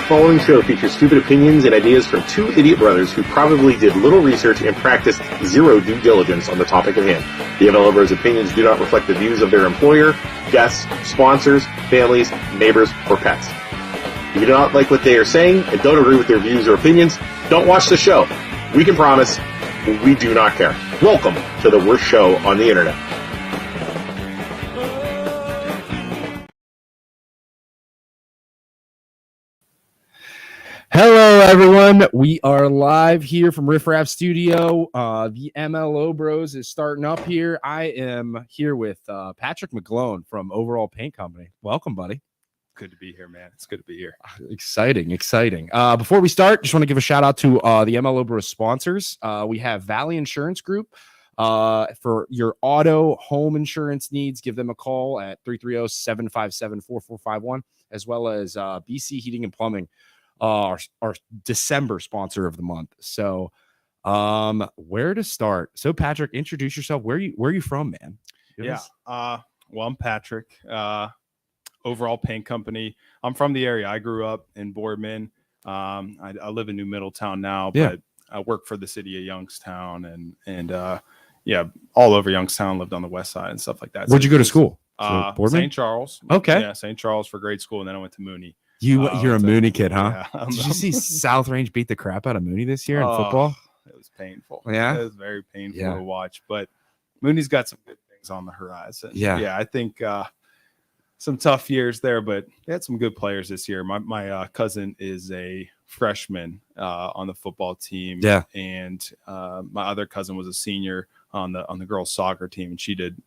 following show features stupid opinions and ideas from two idiot brothers who probably did little research and practiced zero due diligence on the topic at hand. The MLO Bros' opinions do not reflect the views of their employer, guests, sponsors, families, neighbors, or pets. If you do not like what they are saying and don't agree with their views or opinions, don't watch the show. We can promise we do not care. Welcome to the worst show on the internet. Hello, everyone. We are live here from Riff Raff Studio. The MLO Bros is starting up here. I am here with Patrick McGlone from Overall Paint Company. Welcome, buddy. Good to be here, man. It's good to be here. Exciting. Before we start, just want to give a shout out to the MLO Bros sponsors. We have Valley Insurance Group. For your auto home insurance needs, give them a call at 330-757-4451, as well as BC Heating and Plumbing. Our December sponsor of the month. So where to start? So Patrick, introduce yourself. Where are you from, man? Well, I'm Patrick. Overall Paint Company. I'm from the area. I grew up in Boardman. I live in New Middletown now, but I work for the city of Youngstown and all over Youngstown, lived on the west side and stuff like that. Where'd you go to school? St. Charles. Okay. Yeah, St. Charles for grade school, and then I went to Mooney. You're a Mooney kid, huh? Yeah. Did you see South Range beat the crap out of Mooney this year in football? It was painful. Yeah, it was very painful to watch. But Mooney's got some good things on the horizon. Yeah. I think some tough years there, but they had some good players this year. My cousin is a freshman on the football team. Yeah, and my other cousin was a senior on the girls soccer team, and she did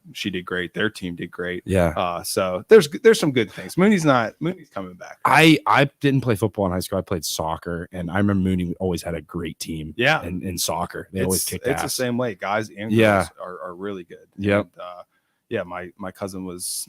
great. Their team did great. Yeah. So there's some good things. Mooney's coming back. I didn't play football in high school. I played soccer, and I remember Mooney always had a great team. Yeah. In soccer, they always kicked ass. It's the same way. Guys and girls are really good. Yep. And, my cousin was,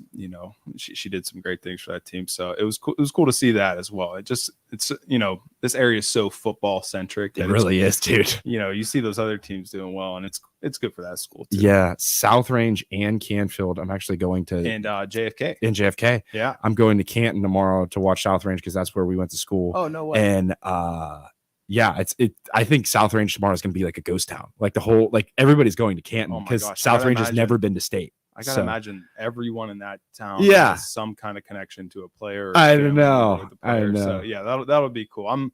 she did some great things for that team. So it was cool. It was cool to see that as well. It's this area is so football centric. It really is, dude. You see those other teams doing well, and it's good for that school too. Yeah. South Range and Canfield. I'm actually going to JFK. In JFK. Yeah. I'm going to Canton tomorrow to watch South Range because that's where we went to school. Oh, no way. And I think South Range tomorrow is going to be like a ghost town. Like everybody's going to Canton because South Range has never been to state. I gotta imagine everyone in that town has some kind of connection to a player. I don't know. So that'll be cool. I'm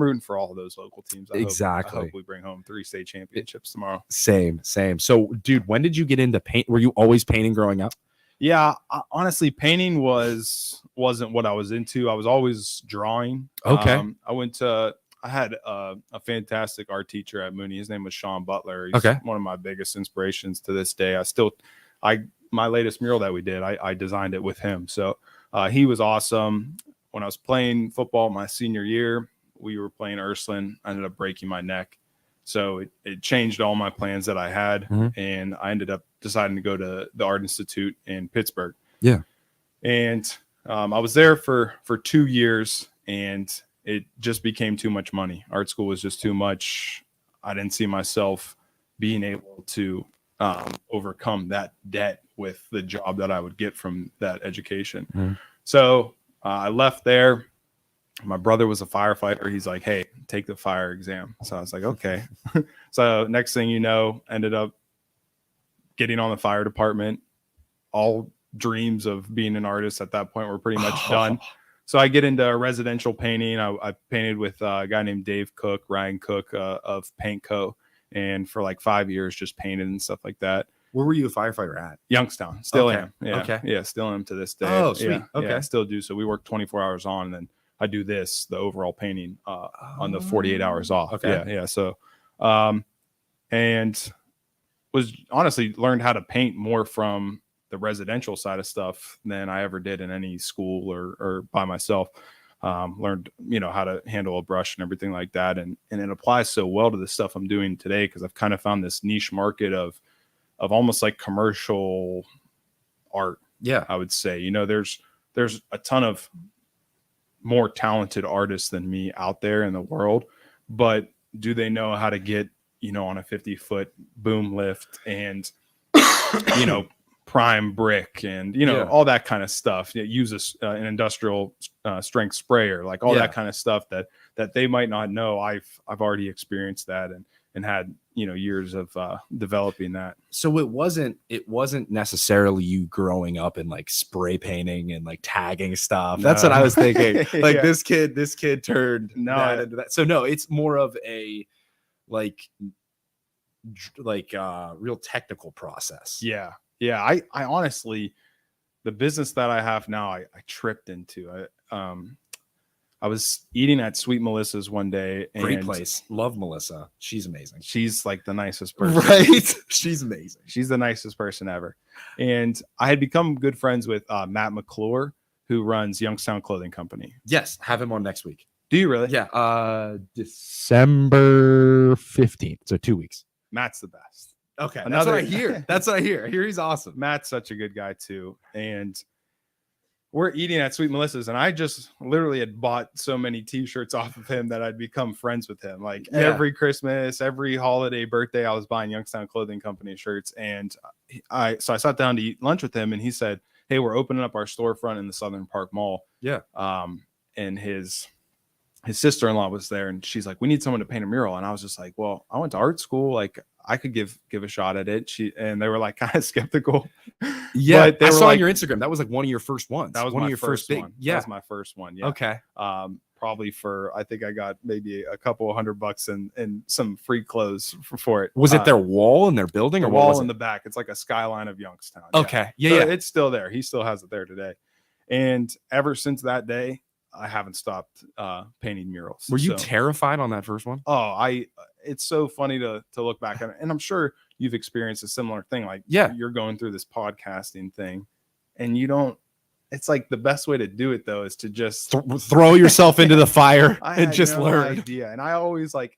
rooting for all of those local teams. I hope we bring home 3 state championships tomorrow. Same. So, dude, when did you get into paint? Were you always painting growing up? Yeah, honestly, painting wasn't what I was into. I was always drawing. Okay. I had a fantastic art teacher at Mooney. His name was Sean Butler. He's one of my biggest inspirations to this day. My latest mural that we did, I designed it with him. So he was awesome. When I was playing football my senior year, we were playing Ursuline. I ended up breaking my neck. So it changed all my plans that I had. And I ended up deciding to go to the Art Institute in Pittsburgh. Yeah. And I was there for 2 years, and it just became too much money. Art school was just too much. I didn't see myself being able to overcome that debt with the job that I would get from that education. So I left there. My brother was a firefighter. He's like, hey, take the fire exam. So I was like, okay. So next thing you know, ended up getting on the fire department. All dreams of being an artist at that point were pretty much done. So I get into residential painting. I painted with a guy named Ryan Cook of Paint Co. And for like 5 years, just painted and stuff like that. Where were you a firefighter at? Youngstown. Still am. Yeah. Okay. Yeah. Still am to this day. Oh, sweet. Yeah. Okay. Yeah, still do. So we work 24 hours on, and then I do the overall painting on the 48 hours off. Okay. Yeah. Yeah. So, and was honestly learned how to paint more from the residential side of stuff than I ever did in any school or by myself. Learned, how to handle a brush and everything like that. And it applies so well to the stuff I'm doing today, because I've kind of found this niche market of almost like commercial art. Yeah. I would say, there's a ton of more talented artists than me out there in the world, but do they know how to get, on a 50-foot boom lift and, prime brick and, all that kind of stuff. Use an industrial strength sprayer, like all that kind of stuff that they might not know. I've already experienced that and had, years of developing that. So it wasn't necessarily you growing up and like spray painting and like tagging stuff. That's what I was thinking. Like this kid turned that into that. So no, it's more of a like real technical process. Yeah. I honestly, the business that I have now, I tripped into. I was eating at Sweet Melissa's one day. Great place. Love Melissa. She's amazing. She's like the nicest person. Right? She's amazing. She's the nicest person ever. And I had become good friends with Matt McGlone, who runs Youngstown Clothing Company. Yes. Have him on next week. Do you really? Yeah. December 15th. So 2 weeks. Matt's the best. Okay. That's what I hear. That's what I hear. I hear he's awesome. Matt's such a good guy too. And we're eating at Sweet Melissa's, and I just literally had bought so many t-shirts off of him that I'd become friends with him. Like every Christmas, every holiday, birthday, I was buying Youngstown Clothing Company shirts. And I sat down to eat lunch with him, and he said, "Hey, we're opening up our storefront in the Southern Park Mall." Yeah. And his sister-in-law was there, and she's like, "We need someone to paint a mural." And I was just like, "Well, I went to art school. Like, I could give a shot at it." And they were like kind of skeptical. Yeah, but they I were saw like, on your Instagram. That was like one of your first ones. That was one my of your first big. one. Yeah, that was my first one. Yeah. Okay. Probably I think I got maybe a couple of $100 and some free clothes for it. Was it their wall in their building, the or wall what was in it? the back? It's like a skyline of Youngstown. Okay. Yeah. So yeah. It's still there. He still has it there today. And ever since that day, I haven't stopped painting murals. Were you terrified on that first one? Oh, it's so funny to look back at it. And I'm sure you've experienced a similar thing. Like, you're going through this podcasting thing, and it's like the best way to do it though is to just throw yourself into the fire and just no learn. Idea. And I always like,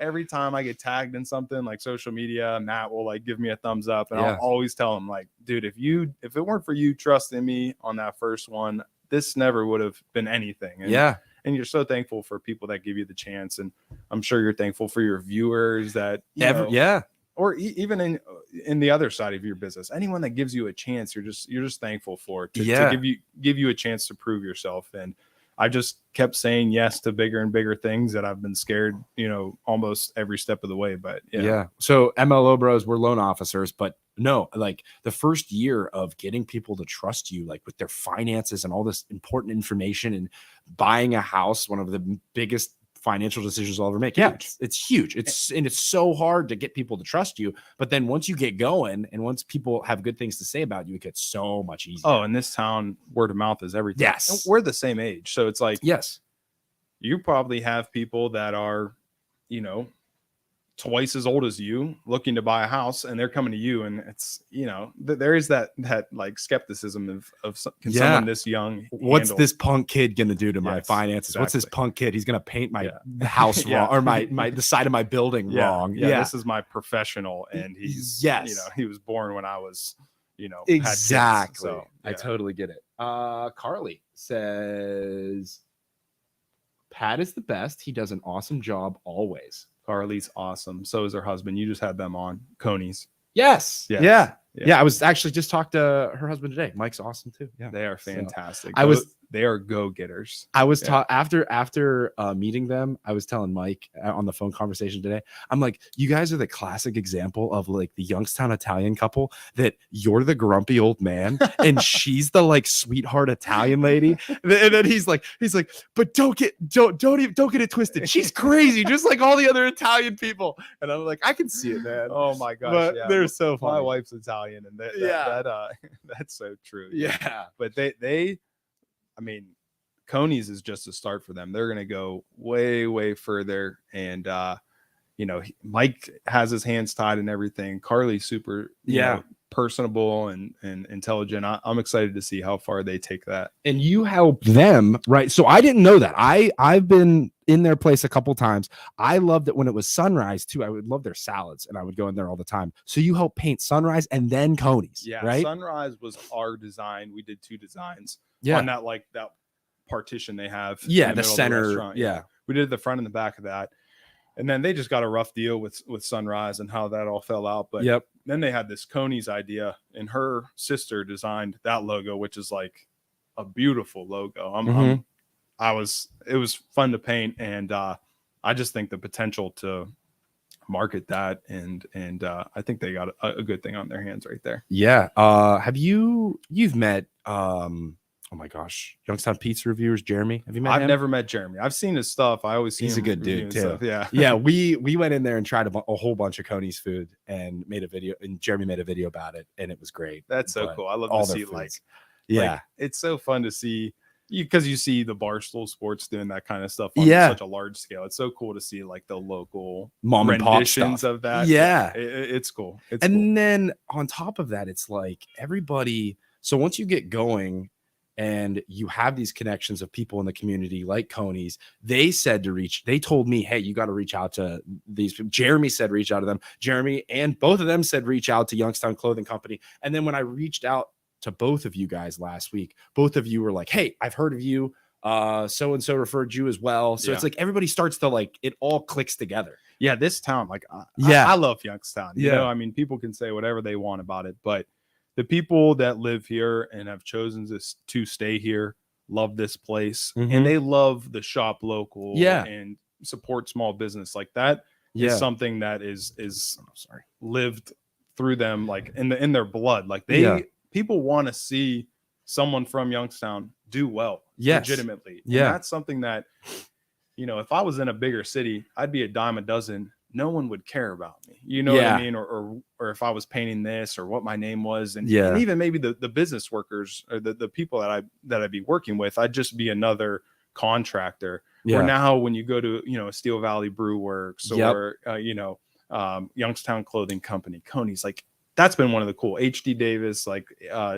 every time I get tagged in something like social media, Matt will like give me a thumbs up, and I'll always tell him like, dude, if it weren't for you trusting me on that first one, this never would have been anything. And you're so thankful for people that give you the chance. And I'm sure you're thankful for your viewers that, or even in the other side of your business, anyone that gives you a chance, you're just thankful for to give you a chance to prove yourself. And I just kept saying yes to bigger and bigger things that I've been scared, almost every step of the way. But so MLO bros, we're loan officers, but no, like the first year of getting people to trust you, like with their finances and all this important information, and buying a house, one of the biggest financial decisions I'll ever make. Yeah, it's huge. It's so hard to get people to trust you. But then once you get going, and once people have good things to say about you, it gets so much easier. Oh, in this town, word of mouth is everything. Yes. And we're the same age. So it's like, yes, you probably have people that are, twice as old as you looking to buy a house, and they're coming to you, and it's there is that like skepticism of can someone this young what's this punk kid gonna do to my finances? What's this punk kid? He's gonna paint my house wrong, or the side of my building wrong. This is my professional, and he's he was born when I was exactly. So I totally get it. Carly says Pat is the best. He does an awesome job always. Carly's awesome. So is her husband. You just had them on. Coney's. Yes. Yes. Yeah. I was actually just talked to her husband today. Mike's awesome too. Yeah. They are fantastic. So they are go-getters. I was after meeting them, I was telling Mike on the phone conversation today, I'm like, you guys are the classic example of like the Youngstown Italian couple, that you're the grumpy old man and she's the like sweetheart Italian lady. And then he's like, but don't get it twisted. She's crazy, just like all the other Italian people. And I'm like, I can see it, man. Oh my gosh. But they're so funny. My wife's Italian, and that's so true. Yeah. But they I mean, Coney's is just a start for them. They're going to go way, way further. And, Mike has his hands tied and everything. Carly's super, personable and intelligent. I'm excited to see how far they take that. And you help them, right? So I didn't know that. I've been in their place a couple times. I loved it when it was Sunrise too. I would love their salads, and I would go in there all the time. So you help paint Sunrise and then Coney's. Yeah, right? Sunrise was our design. We did 2 designs on that partition they have. Yeah, the center. Yeah. We did the front and the back of that. And then they just got a rough deal with Sunrise and how that all fell out. But then they had this Coney's idea, and her sister designed that logo, which is like a beautiful logo. It was fun to paint, and I just think the potential to market that, and I think they got a good thing on their hands right there. Yeah. You've met oh my gosh, Youngstown pizza reviewers, Jeremy? Have you met him? I've never met Jeremy. I've seen his stuff. I always see he's him a good dude too. Stuff. Yeah. Yeah. We went in there and tried a whole bunch of Coney's food and made a video, and Jeremy made a video about it, and it was great. That's so cool. I love all to see foods. like, it's so fun to see because you see the Barstool Sports doing that kind of stuff on such a large scale. It's so cool to see like the local mom and pop renditions stuff of that. Yeah. It's cool. Then on top of that, it's like everybody. So once you get going and you have these connections of people in the community like Coney's, they told me, hey, you got to reach out to these people. Jeremy said, reach out to them. Jeremy and both of them said, reach out to Youngstown Clothing Company. And then when I reached out to both of you guys last week, both of you were like, hey, I've heard of you. So-and-so referred you as well. So it's like, everybody starts to like, it all clicks together. Yeah. This town, like, I love Youngstown. You know, I mean, people can say whatever they want about it, but the people that live here and have chosen to stay here love this place, and they love the shop local and support small business. Like that is something that is lived through them, like in their blood. Like people want to see someone from Youngstown do well, legitimately. And that's something that, you know, if I was in a bigger city, I'd be a dime a dozen. No one would care about me. You know what I mean? Or if I was painting this or what my name was. And even maybe the business workers or the people that I'd be working with, I'd just be another contractor. Or now when you go to, you know, Steel Valley Brew Works or, Youngstown Clothing Company, Coney's, like that's been one of the cool HD Davis, like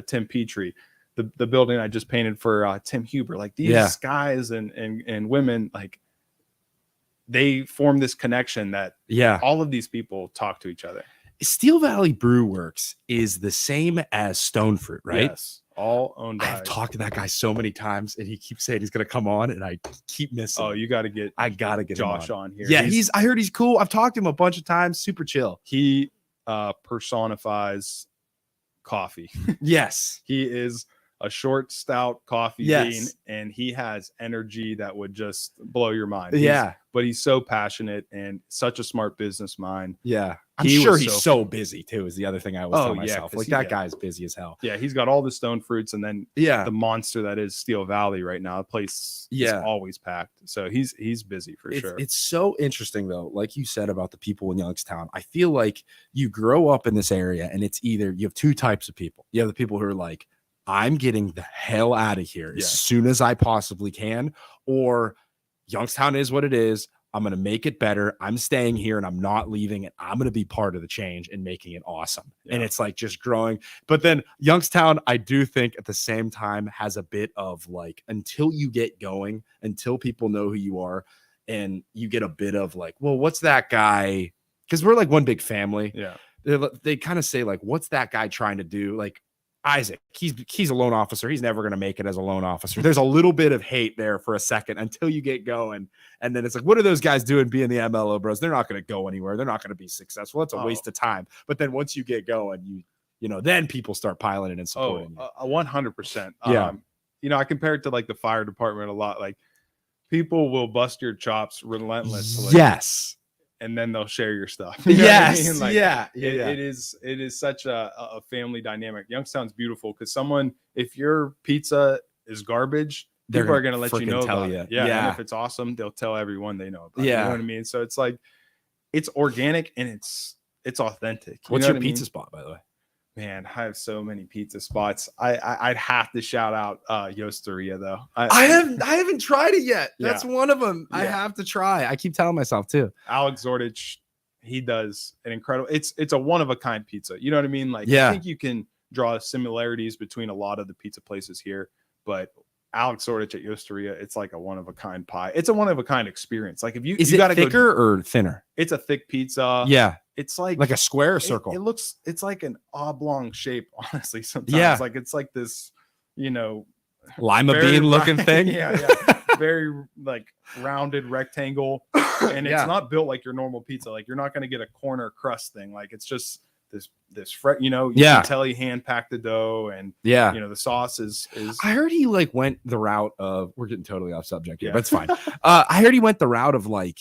Tim Petrie, the building I just painted for Tim Huber, like these guys and women, like, they form this connection that all of these people talk to each other. Steel Valley Brew Works is the same as Stone Fruit, right? Yes, all owned by. I've talked to that guy so many times, and he keeps saying he's going to come on, and I keep missing. Oh, you got to get. I got to get Josh on here. Yeah, I heard he's cool. I've talked to him a bunch of times. Super chill. He personifies coffee. Yes, he is a short, stout coffee bean, and he has energy that would just blow your mind. But he's so passionate and such a smart business mind. Yeah. I'm sure he's so busy too, is the other thing I always tell myself. Like that guy's busy as hell. Yeah, he's got all the stone fruits, and then the monster that is Steel Valley right now. The place is always packed. So he's busy for sure. It's so interesting though, like you said about the people in Youngstown. I feel like you grow up in this area, and it's either you have two types of people. You have the people who are like, I'm getting the hell out of here as soon as I possibly can, or Youngstown is what it is. I'm going to make it better. I'm staying here and I'm not leaving, and I'm going to be part of the change and making it awesome. And it's like just growing. But then Youngstown, I do think at the same time has a bit of like, until you get going, until people know who you are, and you get a bit of like, well, what's that guy? Because we're like one big family. Yeah. They kind of say like, what's that guy trying to do? Like, Isaac, he's a loan officer. He's never going to make it as a loan officer. There's a little bit of hate there for a second until you get going. And then it's like, what are those guys doing being the MLO bros? They're not going to go anywhere. They're not going to be successful. It's a waste of time. But then once you get going, you know, then people start piling in and supporting you. 100%. Yeah. You know, I compare it to like the fire department a lot. Like people will bust your chops relentlessly. Yes. And then they'll share your stuff. You know what I mean? Like, it is such a family dynamic. Youngstown's beautiful because if your pizza is garbage, people are going to let you know about it. Yeah. And if it's awesome, they'll tell everyone they know about it. You know what I mean? So it's like, it's organic and it's authentic. What's your pizza spot, by the way? Man, I have so many pizza spots. I'd have to shout out Youngstown though. I haven't tried it yet. That's one of them. I have to try. I keep telling myself too. Alex Zordich, he does an incredible. It's a one of a kind pizza. You know what I mean? Like I think you can draw similarities between a lot of the pizza places here, but Alex Zordich at Youngstown, it's like a one of a kind pie. It's a one of a kind experience. Like if you is it thicker or thinner? It's a thick pizza. Yeah. It's like a square or circle. It's like an oblong shape, honestly. Sometimes like it's like this, you know, lima bean looking thing. Very like rounded rectangle. And it's not built like your normal pizza. Like you're not going to get a corner crust thing. Like it's just you Yeah. can tell he hand packed the dough, and Yeah. the sauce is. I heard he like went the route of, we're getting totally off subject here, Yeah. but it's fine. I heard he went the route of like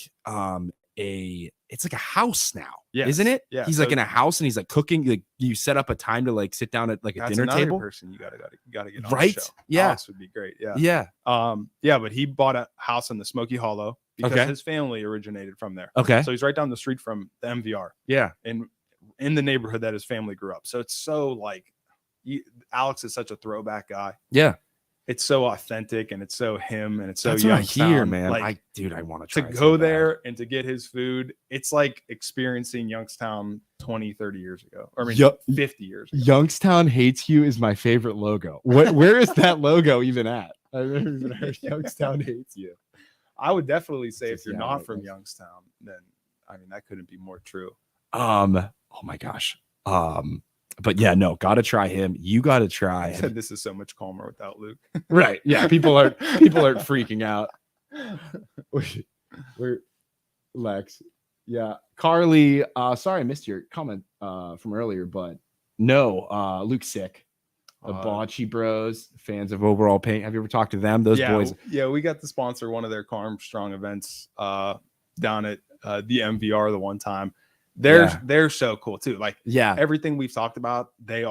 it's like a house now, Yes. isn't it? Yeah. He's like in a house and he's like cooking. Like you set up a time to like sit down at like a That's dinner another table. person you gotta get on Right? the show. Yeah. Alex would be great. Yeah. Yeah. But he bought a house in the Smoky Hollow because Okay. his family originated from there. Okay. So he's right down the street from the MVR. Yeah. And in the neighborhood that his family grew up. So it's so like Alex is such a throwback guy. Yeah. It's so authentic and it's so him and it's so That's what I Youngstown. hear, man. Like, I want to try to it go so bad. there and to get his food. It's like experiencing Youngstown 20, 30 years ago. Or I mean, Yup. 50 years ago. Youngstown Hates You is my favorite logo. Where is that logo even at? I've never even heard Youngstown Hates You. I would definitely say if you're Yeah, not right, from right. Youngstown, then I mean that couldn't be more true. Oh my gosh. But yeah, no, gotta try him. You gotta try I him. said this is so much calmer without Luke. Right. Yeah. People aren't freaking out. We're Lex. Yeah. Carly, sorry I missed your comment from earlier, but no, Luke's sick. The Bocce Bros, fans of Overall Paint. Have you ever talked to them? Those boys. Yeah, we got to sponsor one of their Armstrong events down at the MVR the one time. They're so cool too. Like everything we've talked about, they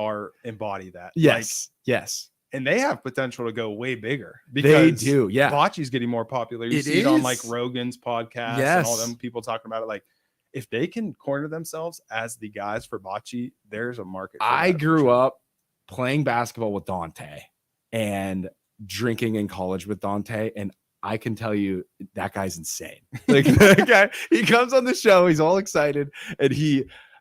embody that. Yes. Like, yes. And they have potential to go way bigger They because do. Yeah. Bocce's getting more popular. You It see it on like is. Rogan's podcast and all them people talking about it. Like if they can corner themselves as the guys for Bocce, there's a market. I grew up playing basketball with Dante and drinking in college with Dante, and I can tell you that guy's insane. Like that guy, he comes on the show, he's all excited, and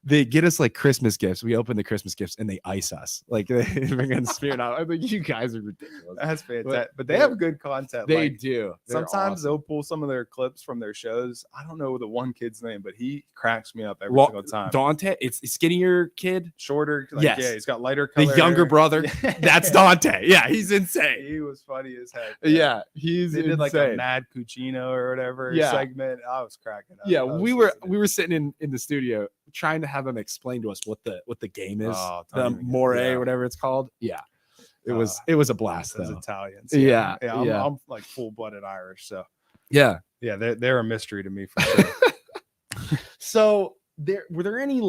they get us like Christmas gifts. We open the Christmas gifts and they ice us. Like they bring in Spirit out. I'm like, you guys are ridiculous. That's fantastic. But they have good content. They like, do. They're sometimes awesome. they'll pull some of their clips from their shows. I don't know the one kid's name, but he cracks me up every single time. Dante, it's a skinnier kid. Shorter. Like, Yes. Yeah, he's got lighter color. The younger hair. brother. That's Dante. Yeah, he's insane. He was funny as heck. Yeah, he's They insane. did like a Mad Cucino or whatever segment. I was cracking up. Yeah, we were sitting in the studio trying to have him explain to us what the game is, the Moray, whatever it's called. Yeah, it was a blast. Those though. Italians. Yeah, I'm like full-blooded Irish, so yeah, they're a mystery to me for sure. So were there any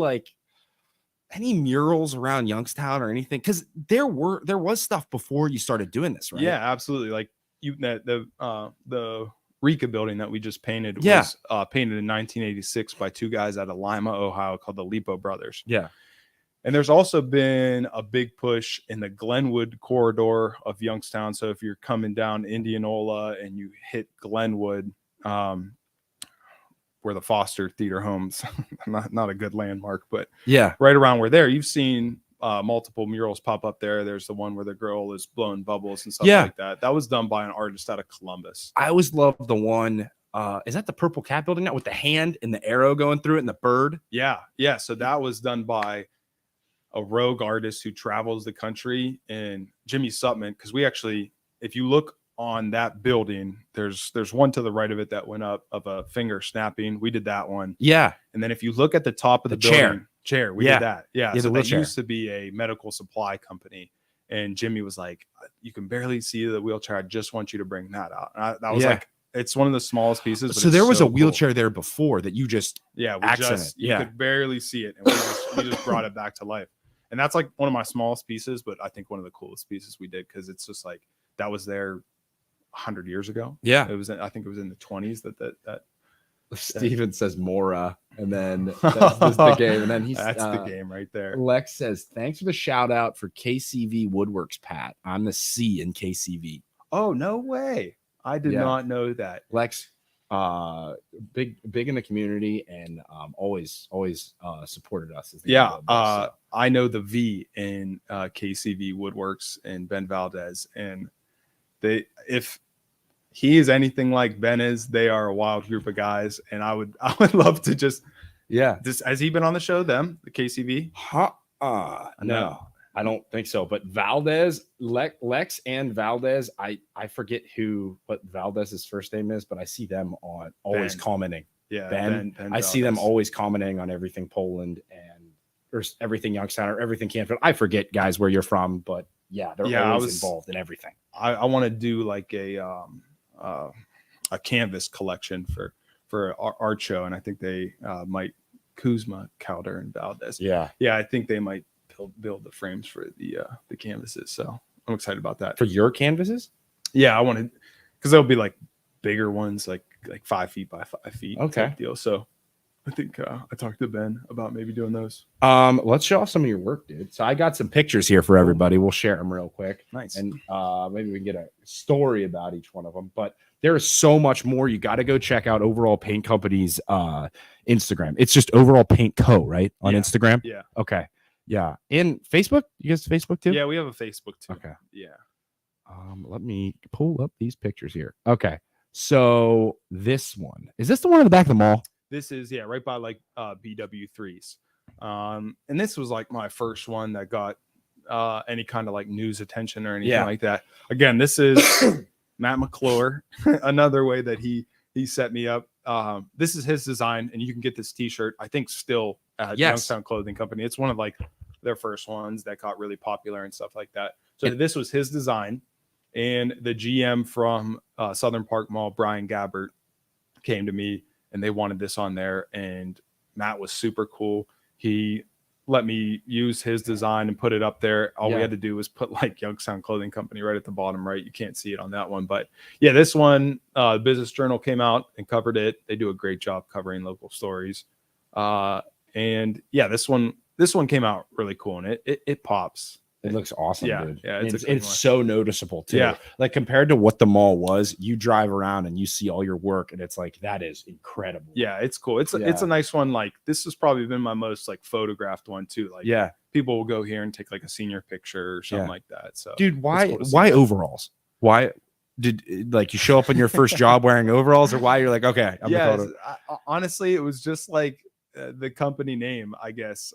murals around Youngstown or anything? Because there was stuff before you started doing this, right? Yeah, absolutely. Like the Rika building that we just painted was painted in 1986 by two guys out of Lima, Ohio, called the Lipo Brothers. Yeah. And there's also been a big push in the Glenwood corridor of Youngstown. So if you're coming down Indianola and you hit Glenwood, where the Foster Theater homes, not a good landmark, but right around where you've seen multiple murals pop up there. There's the one where the girl is blowing bubbles and stuff like that. That was done by an artist out of Columbus. I always loved the one. Is that the Purple Cat building now with the hand and the arrow going through it and the bird? Yeah. So that was done by a rogue artist who travels the country, and Jimmy Sutman. Because we actually, if you look on that building, there's one to the right of it that went up of a finger snapping. We did that one. Yeah. And then if you look at the top of the building, chair, we did that. Yeah. So that used to be a medical supply company. And Jimmy was like, you can barely see the wheelchair. I just want you to bring that out. And that was like, it's one of the smallest pieces. But so there was a wheelchair there before that you just you could barely see it. And we just brought it back to life. And that's like one of my smallest pieces, but I think one of the coolest pieces we did, because it's just like that was there 100 years ago. Yeah. It was, I think it was in the 20s that Steven says Mora, and then that's the game. And then that's the game right there. Lex says, thanks for the shout out for KCV Woodworks, Pat. I'm the C in KCV. Oh, no way. I did not know that. Lex, big in the community, and always supported us. I know the V in KCV Woodworks and Ben Valdez, and if he is anything like Ben is, they are a wild group of guys, and I would love to just has he been on the show? The KCV? No, I don't think so. But Valdez, Lex and Valdez, I forget what Valdez's first name is, but I see them always commenting. Yeah, Ben Ben I see them always commenting on everything Poland, and or everything Youngstown or everything Canfield. I forget, guys, where you're from, but yeah, they're always involved in everything. I want to do like a canvas collection for our art show, and I think they might Kuzma, Calder, and Valdez. Yeah, I think they might build the frames for the canvases. So I'm excited about that. For your canvases? Yeah, I wanted, because they'll be like bigger ones, like 5 feet by 5 feet. Okay. Type deal. So I think I talked to Ben about maybe doing those. Let's show off some of your work, dude. So I got some pictures here for everybody. We'll share them real quick. Nice. And maybe we can get a story about each one of them. But there is so much more. You got to go check out Overall Paint Company's Instagram. It's just Overall Paint Co. right on Instagram. Yeah. Okay. Yeah. In Facebook, you guys Facebook too? Yeah, we have a Facebook too. Okay. Yeah. Let me pull up these pictures here. Okay. So this one, is this the one in the back of the mall? This is right by like BW3s. And this was like my first one that got any kind of like news attention or anything like that. Again, this is Matt McClure. Another way that he set me up. This is his design, and you can get this t-shirt, I think, still at Youngstown Clothing Company. It's one of like their first ones that got really popular and stuff like that. So this was his design, and the GM from Southern Park Mall, Brian Gabbert, came to me, and they wanted this on there, and Matt was super cool. He let me use his design and put it up there. All we had to do was put like Youngstown Clothing Company right at the bottom right. You can't see it on that one, but yeah, this one, Business Journal came out and covered it. They do a great job covering local stories. And yeah, this one came out really cool, and it pops. It looks awesome, dude. Yeah, it's so noticeable too. Yeah. Like compared to what the mall was, you drive around and you see all your work, and it's like, that is incredible. Yeah, it's cool. It's a nice one. Like, this has probably been my most like photographed one too. Like, people will go here and take like a senior picture or something like that. So, dude, why overalls? Why did like you show up on your first job wearing overalls, or why you're like, okay, honestly, it was just like the company name, I guess.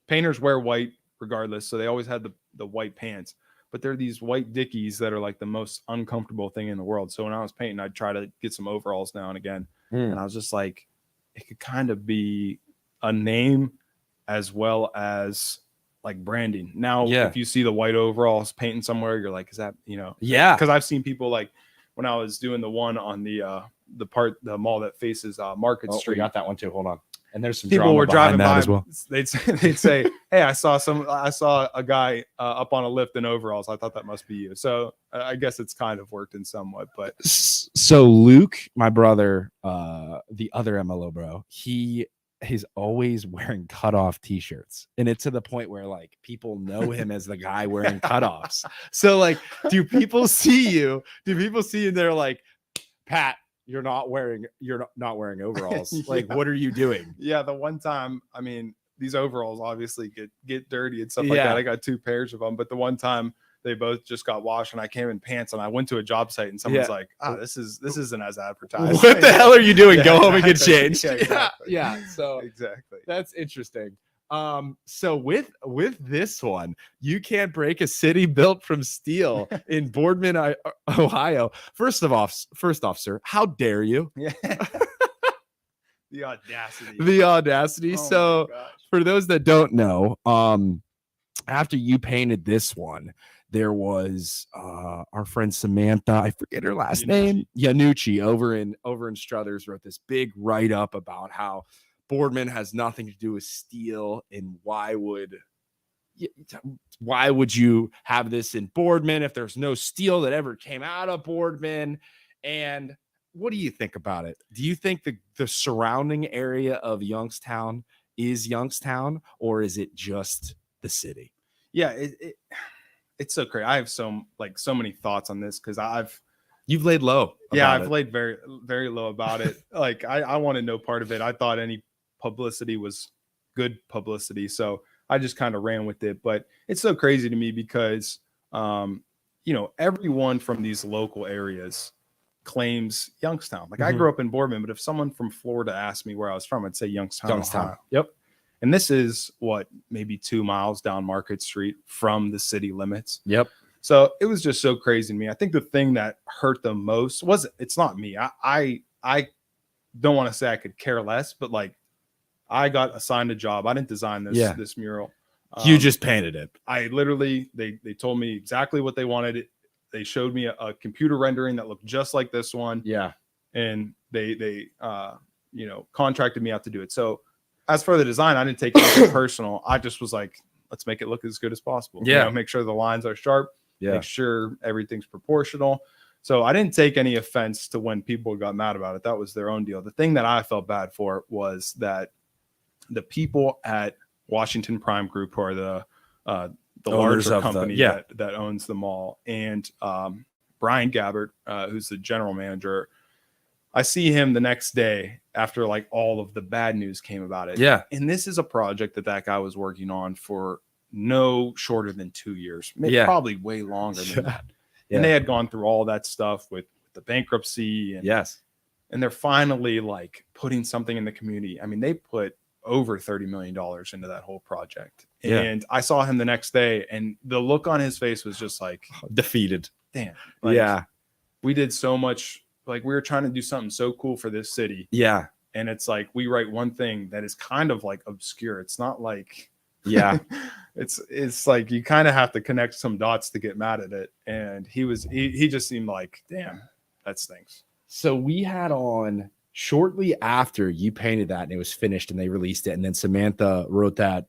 Painters wear white regardless, so they always had the white pants, but they're these white Dickies that are like the most uncomfortable thing in the world. So when I was painting, I'd try to get some overalls now and again, and I was just like, it could kind of be a name as well as like branding. Now, if you see the white overalls painting somewhere, you're like, is that, because I've seen people, like when I was doing the one on the mall that faces Market Street. We got that one too. Hold on. And there's some people were driving by as well. They'd say, hey, I saw a guy up on a lift in overalls. I thought that must be you. So I guess it's kind of worked in somewhat. But so Luke, my brother, the other MLO bro, he's always wearing cutoff t-shirts, and it's to the point where like people know him as the guy wearing cutoffs. So like, do people see you and they're like, Pat, you're not wearing overalls. Like, what are you doing? Yeah, the one time, I mean, these overalls obviously get dirty and stuff like that. I got 2 pairs of them, but the one time they both just got washed, and I came in pants, and I went to a job site, and someone's like, this isn't as advertised. What the hell are you doing? Go home and get changed. Yeah, So exactly. That's interesting. So with this one, you can't break a city built from steel in Boardman, Ohio. First off, sir, how dare you? Yeah. The audacity. Oh, so for those that don't know, after you painted this one, there was our friend Samantha, I forget her last name, Yanucci, over in Struthers, wrote this big write-up about how Boardman has nothing to do with steel, and why would you have this in Boardman if there's no steel that ever came out of Boardman? And what do you think about it? Do you think the surrounding area of Youngstown is Youngstown, or is it just the city? Yeah, it's so crazy. I have so many thoughts on this, because you've laid low. I've laid very, very low about it. Like, I wanted no part of it. I thought any publicity was good publicity, so I just kind of ran with it. But it's so crazy to me because everyone from these local areas claims Youngstown. Like, I grew up in Boardman, but if someone from Florida asked me where I was from, I'd say Youngstown. Ohio. Yep. And this is maybe 2 miles down Market Street from the city limits. Yep. So it was just so crazy to me. I think the thing that hurt the most it's not me. I don't want to say I could care less, but like I got assigned a job. I didn't design this mural. You just painted it. I literally, they told me exactly what they wanted. They showed me a computer rendering that looked just like this one. Yeah. And they contracted me out to do it. So as for the design, I didn't take anything personal. I just was like, let's make it look as good as possible. Yeah. Make sure the lines are sharp. Yeah. Make sure everything's proportional. So I didn't take any offense to when people got mad about it. That was their own deal. The thing that I felt bad for was that the people at Washington Prime Group, who are the larger company that owns the mall, and Brian Gabbert, who's the general manager, I see him the next day after like all of the bad news came about it. Yeah. And this is a project that guy was working on for no shorter than 2 years, probably way longer than that. And they had gone through all that stuff with the bankruptcy. And, and they're finally like putting something in the community. I mean, they put over $30 million into that whole project. And I saw him the next day, and the look on his face was just like defeated. Damn. Like, we did so much. Like, we were trying to do something so cool for this city. Yeah. And it's like, we write one thing that is kind of like obscure. It's not like, it's like, you kind of have to connect some dots to get mad at it. And he just seemed like, damn, that stinks. So we had on shortly after you painted that and it was finished and they released it. And then Samantha wrote that.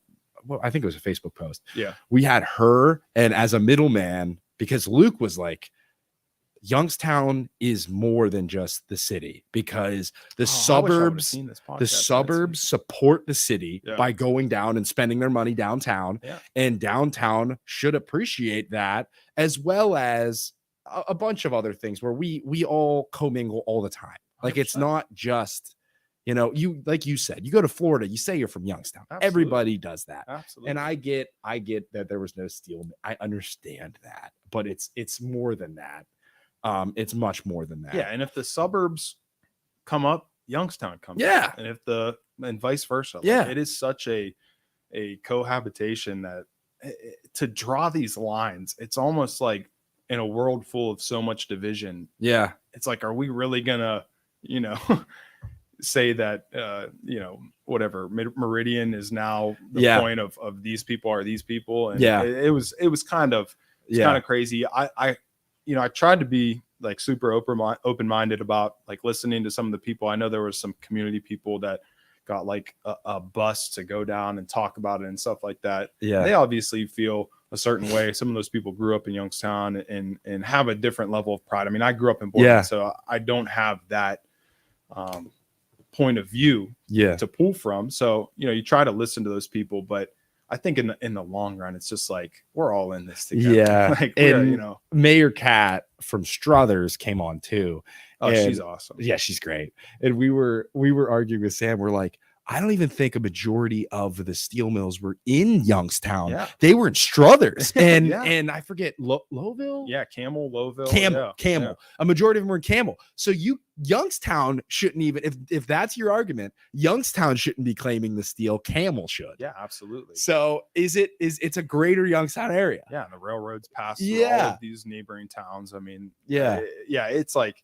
Well, I think it was a Facebook post. Yeah. We had her, and as a middleman, because Luke was like, Youngstown is more than just the city, because the suburbs support the city by going down and spending their money downtown, and downtown should appreciate that, as well as a bunch of other things where we all commingle all the time. Like 100%. It's not just, you, like you said, you go to Florida, you say you're from Youngstown. Absolutely. Everybody does that. Absolutely. And I get that there was no steel. I understand that, but it's more than that. It's much more than that. Yeah. And if the suburbs come up, Youngstown comes up. And and vice versa. Like, it is such a cohabitation that to draw these lines, it's almost like in a world full of so much division. Yeah. It's like, are we really gonna, say that, whatever Meridian is now the point of these people are these people. And it was kind of, kind of crazy. I tried to be like super open-minded about like listening to some of the people. I know there was some community people that got like a bus to go down and talk about it and stuff like that. Yeah. They obviously feel a certain way. Some of those people grew up in Youngstown and have a different level of pride. I mean, I grew up in Boynton, so I don't have that point of view to pull from. So, you try to listen to those people, but I think in the long run, it's just like, we're all in this together. Yeah. Like, and Mayor Kat from Struthers came on too. Oh, she's awesome. Yeah, she's great. And we were arguing with Sam. We're like, I don't even think a majority of the steel mills were in Youngstown. Yeah. They were in Struthers and I forget Lowville. Yeah, Camel, Lowville. Camel. Yeah. A majority of them were in Camel. So Youngstown shouldn't even, if that's your argument, Youngstown shouldn't be claiming the steel. Camel should. Yeah, absolutely. So it's a greater Youngstown area. Yeah, and the railroads pass through all of these neighboring towns. I mean, it's like,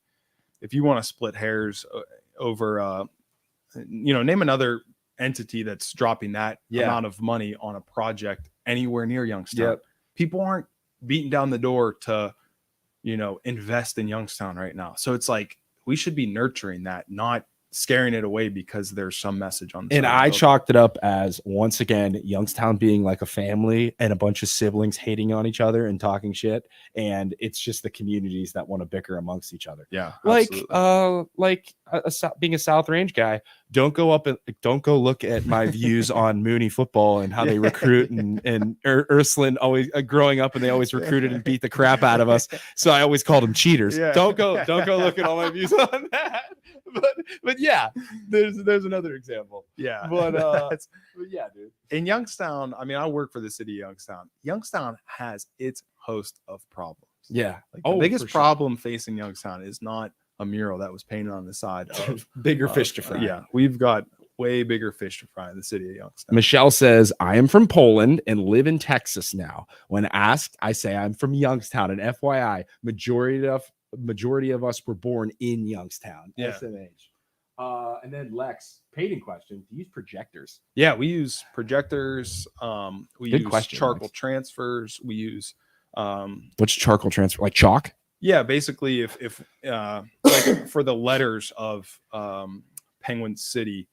if you want to split hairs over name another entity that's dropping that amount of money on a project anywhere near Youngstown. People aren't beating down the door to, invest in Youngstown right now. So it's like, we should be nurturing that, not scaring it away because there's some message on the and I chalked it up as, once again, Youngstown being like a family and a bunch of siblings hating on each other and talking shit, and it's just the communities that want to bicker amongst each other. Being a South Range guy, don't go look at my views on Mooney football and how they recruit and Ursuline always growing up, and they always recruited and beat the crap out of us, so I always called them cheaters. Don't go look at all my views on that. But yeah, there's another example. But yeah, dude. In Youngstown, I mean, I work for the city of Youngstown. Youngstown has its host of problems. Yeah. Like the biggest problem facing Youngstown is not a mural that was painted on the side of bigger fish to fry. Yeah, we've got way bigger fish to fry in the city of Youngstown. Michelle says, I am from Poland and live in Texas now. When asked, I say I'm from Youngstown. And FYI, majority of us were born in Youngstown. Yeah. SMH. And then Lex, painting question. Do you use projectors? Yeah, we use projectors. We Good use question, charcoal Lex. transfers. We use What's charcoal transfer? Like chalk? yeah, basically if like for the letters of Penguin City,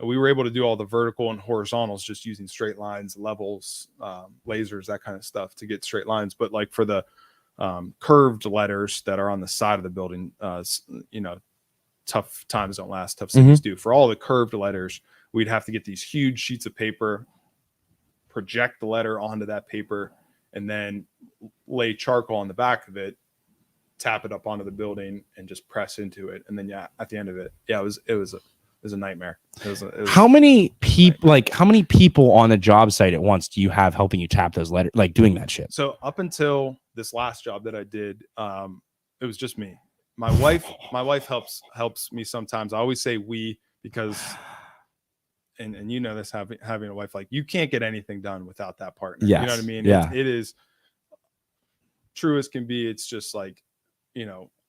we were able to do all the vertical and horizontals just using straight lines, levels, lasers, that kind of stuff to get straight lines. But like for the curved letters that are on the side of the building, tough times don't last, tough cities do. For all the curved letters, we'd have to get these huge sheets of paper, project the letter onto that paper, and then lay charcoal on the back of it, tap it up onto the building, and just press into it. And then at the end of it, it was a nightmare. It was how many people on the job site at once do you have helping you tap those letters, like doing that shit? So up until this last job that I did, it was just me. My wife helps me sometimes. I always say we because, and you know this, having a wife, like you can't get anything done without that partner. Yes. You know what I mean? Yeah. It is true as can be. It's just like,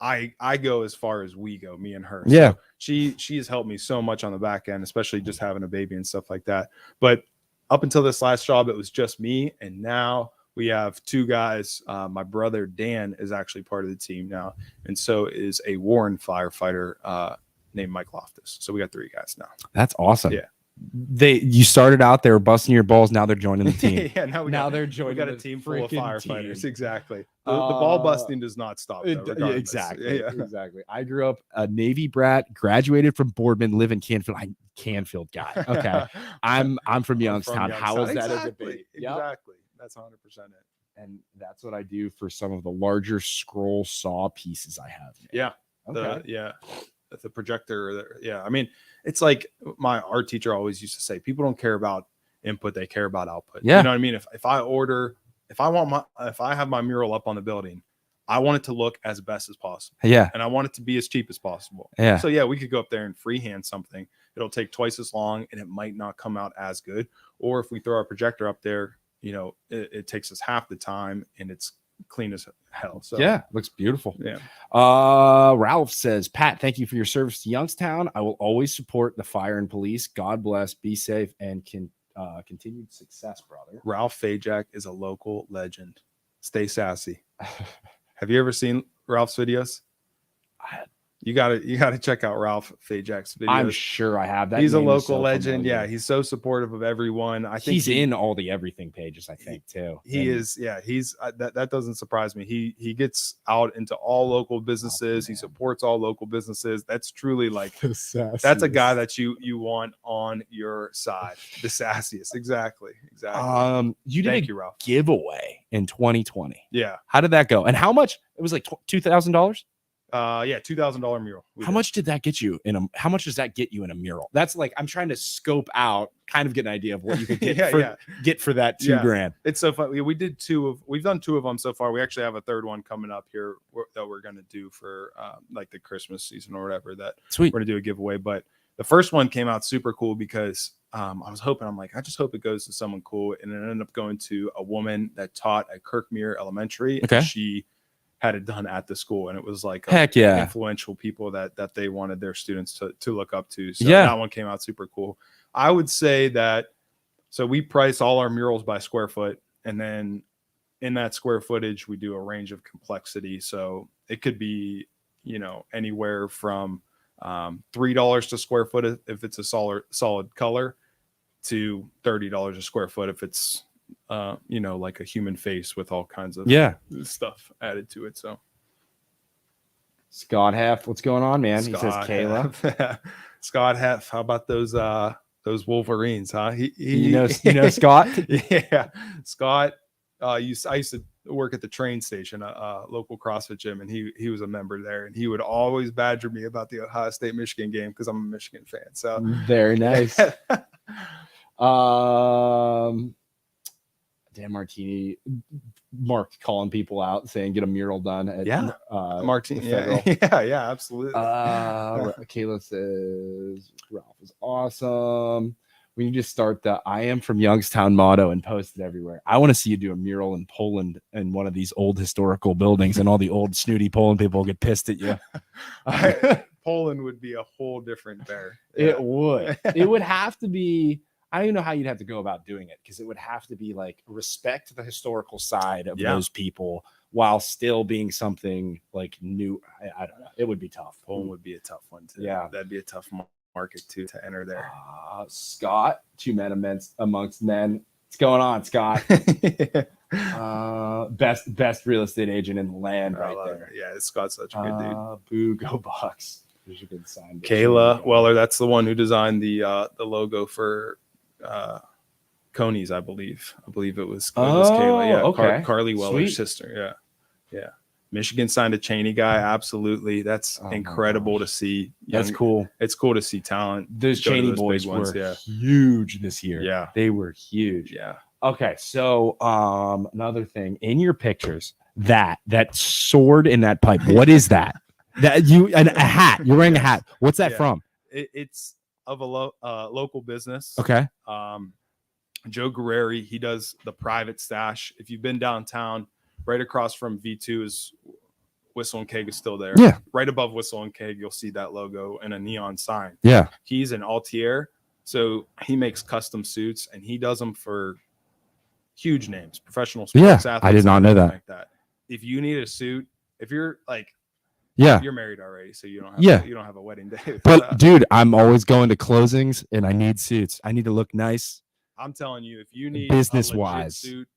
I go as far as we go, me and her. Yeah. So she has helped me so much on the back end, especially just having a baby and stuff like that. But up until this last job, it was just me. And now we have two guys. My brother, Dan, is actually part of the team now. And so is a Warren firefighter named Mike Loftus. So we got 3 guys now. That's awesome. Yeah. You started out, they were busting your balls. Now they're joining the team. Yeah, now they're joining. We got a team full of firefighters. Team. Exactly. The ball busting does not stop. Though, exactly. Yeah. Exactly. I grew up a Navy brat, graduated from Boardman, live in Canfield. I'm a Canfield guy. Okay. I'm from Youngstown. How is that a debate? Exactly. That's 100% it. And that's what I do for some of the larger scroll saw pieces I have. Yeah. Okay. The projector. Yeah. I mean, it's like my art teacher always used to say, people don't care about input, they care about output. Yeah. You know what I mean? If I have my mural up on the building, I want it to look as best as possible. Yeah. And I want it to be as cheap as possible. Yeah. So yeah, we could go up there and freehand something. It'll take twice as long and it might not come out as good. Or if we throw our projector up there, it takes us half the time and it's clean as hell. So yeah, looks beautiful. Yeah. Ralph says, Pat, thank you for your service to Youngstown. I will always support the fire and police. God bless, be safe, and continued success, brother. Ralph Fajak is a local legend. Stay sassy. Have you ever seen Ralph's videos? You gotta check out Ralph Fajak's videos. I'm sure I have that. He's a local legend. Yeah, he's so supportive of everyone. I think he's in all the everything pages, I think, too. He is. Yeah, he's that doesn't surprise me. He gets out into all local businesses. He supports all local businesses. That's truly like that's a guy that you want on your side. The sassiest. Exactly. You did Thank you, Ralph. Giveaway in 2020. Yeah. How did that go? And how much? It was like $2,000. Yeah, $2,000 mural. How much did that get you how much does that get you in a mural? That's like, I'm trying to scope out, kind of get an idea of what you could get get for that $2,000. It's so fun. We've done 2 of them so far. We actually have a third one coming up here that we're going to do for like the Christmas season or whatever that Sweet. We're going to do a giveaway. But the first one came out super cool because I just hope it goes to someone cool. And it ended up going to a woman that taught at Kirkmere Elementary. Okay. And she had it done at the school, and it was like influential people that they wanted their students to look up to. So that one came out super cool. I would say that, so we price all our murals by square foot, and then in that square footage, we do a range of complexity. So it could be, anywhere from $3 to square foot if it's a solid color to $30 a square foot if it's like a human face with all kinds of stuff added to it. So Scott Heff, what's going on, man? Scott he says Kayla. Scott Heff, how about those Wolverines, huh? You know Scott? Yeah. Scott, I used to work at the train station, a local CrossFit gym, and he was a member there, and he would always badger me about the Ohio State Michigan game because I'm a Michigan fan. So very nice. Dan Martini, Mark calling people out saying get a mural done at Martini. Yeah, absolutely. Kayla says Ralph is awesome. We need to start the I am from Youngstown motto and post it everywhere. I want to see you do a mural in Poland in one of these old historical buildings, and all the old snooty Poland people will get pissed at you. Poland would be a whole different bear. It would. It would have to be. I don't even know how you'd have to go about doing it, because it would have to be like respect the historical side of those people while still being something like new. I don't know. It would be tough. Poland would be a tough one too. Yeah, that'd be a tough market too to enter there. Scott, two men amongst men. What's going on, Scott? Best real estate agent in the land, right there. Yeah, Scott's such a good dude. Boo, go Bucks. There's a good sign. Kayla Weller, that's the one who designed the logo for Coney's, I believe it was Kayla. Yeah, okay. Carly Weller's sister. Yeah. Michigan signed a Cheney guy. Absolutely, that's incredible to see. That's cool. It's cool to see talent. Those Cheney boys were huge this year. Yeah, they were huge. Yeah. Okay, so another thing in your pictures, that sword in that pipe. What is that? A hat. You're wearing a hat. What's that from? It's of a local business. Okay. Joe Guerreri, he does the private stash. If you've been downtown, right across from V2 is Whistle and Keg is still there. Yeah. Right above Whistle and Keg, you'll see that logo and a neon sign. Yeah. He's an Altier, so he makes custom suits and he does them for huge names, professional sports athletes. I did not know that. Like that. If you need a suit, if you're like, you're married already, so you don't have a wedding day. But dude, I'm always going to closings and I need suits. I need to look nice. I'm telling you, if you need business a wise suit,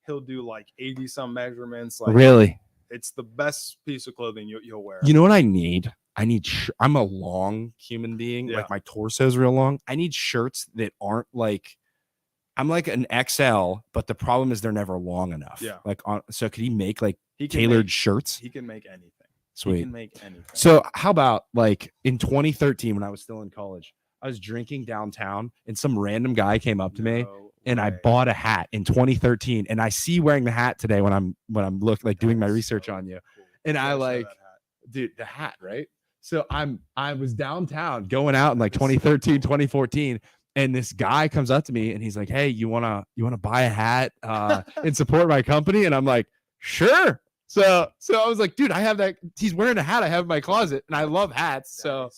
he'll do like 80 some measurements. Like, really, it's the best piece of clothing you'll wear. You know what I need? I'm a long human being. Like my torso is real long. I need shirts that aren't like, I'm like an XL, but the problem is they're never long enough. Yeah. So could he make like tailored shirts? He can make anything. Sweet. He can make anything. So how about like in 2013 when I was still in college, I was drinking downtown and some random guy came up to me and I bought a hat in 2013 and I see wearing the hat today when I'm doing my research on you. Cool. And I like, dude, the hat, right? So I was downtown going out in like 2013, 2014. And this guy comes up to me and he's like, "Hey, you wanna buy a hat and support my company?" And I'm like, "Sure." So I was like, "Dude, I have that." He's wearing a hat I have in my closet, and I love hats. So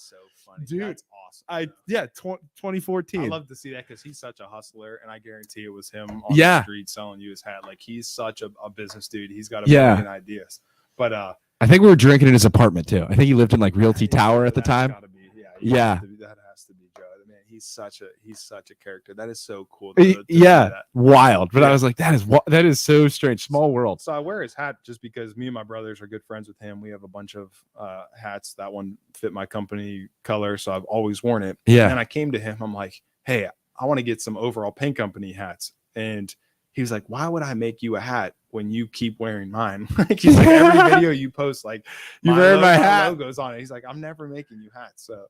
funny, dude, that's awesome. 2014. I love to see that because he's such a hustler, and I guarantee it was him on the street selling you his hat. Like he's such a business dude. He's got a million ideas. But I think we were drinking in his apartment too. I think he lived in like Realty Tower at the time. Yeah. That has to be Joe. Man, he's such a character. That is so cool. Wild. But I was like, that is so strange. Small world. So I wear his hat just because me and my brothers are good friends with him. We have a bunch of hats. That one fit my company color, so I've always worn it. Yeah. And I came to him. I'm like, "Hey, I want to get some overall paint company hats." And he was like, "Why would I make you a hat when you keep wearing mine?" He's like, "Every video you post, like you wearing my hat logos on it." He's like, "I'm never making you hats." So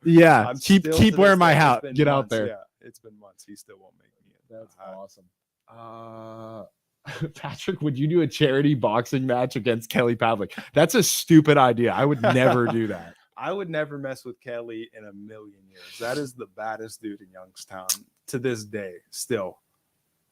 keep wearing my hat. Get out there. Yeah, it's been months. He still won't make me. That's awesome. Patrick, would you do a charity boxing match against Kelly Pavlik? That's a stupid idea. I would never do that. I would never mess with Kelly in a million years. That is the baddest dude in Youngstown to this day. Still.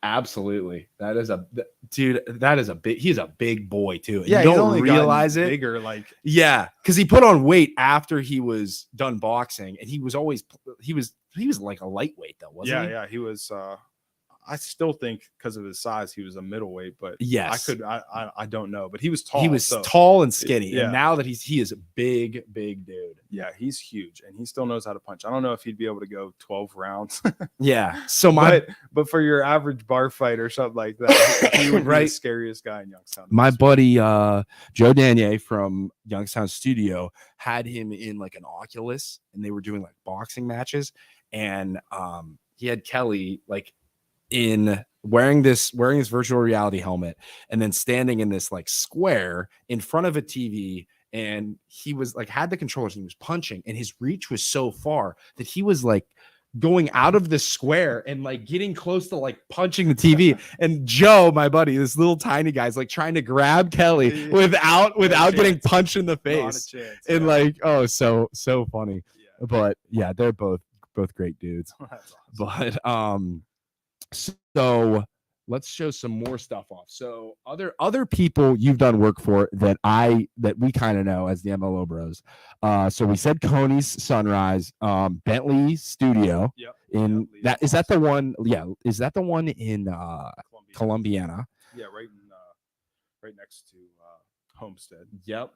Absolutely. He's a big boy too. Yeah, you don't realize it. Bigger, because he put on weight after he was done boxing, and he was like a lightweight though, wasn't he? Yeah, he was. I still think because of his size, he was a middleweight, but yes, I don't know, but he was tall. He was tall and skinny, and now that he is a big dude. Yeah, he's huge, and he still knows how to punch. I don't know if he'd be able to go 12 rounds. Yeah, so but for your average bar fight or something like that, he would be the scariest guy in Youngstown. My buddy Joe Danier from Youngstown Studio had him in like an Oculus, and they were doing like boxing matches, and he had Kelly like in wearing his virtual reality helmet and then standing in this like square in front of a TV, and he was like had the controllers and he was punching, and his reach was so far that he was like going out of the square and like getting close to like punching the TV. And Joe, my buddy, this little tiny guy's like trying to grab Kelly without getting punched in the face. And like, oh, so funny. Yeah. But yeah, they're both great dudes. That's awesome. But so let's show some more stuff off. So other people you've done work for that we kind of know as the MLO bros. So we said Coney's Sunrise, Bentley Studio. Yep. In that is that the one? Yeah, is that the one in Columbiana? Yeah, right next to Homestead. Yep.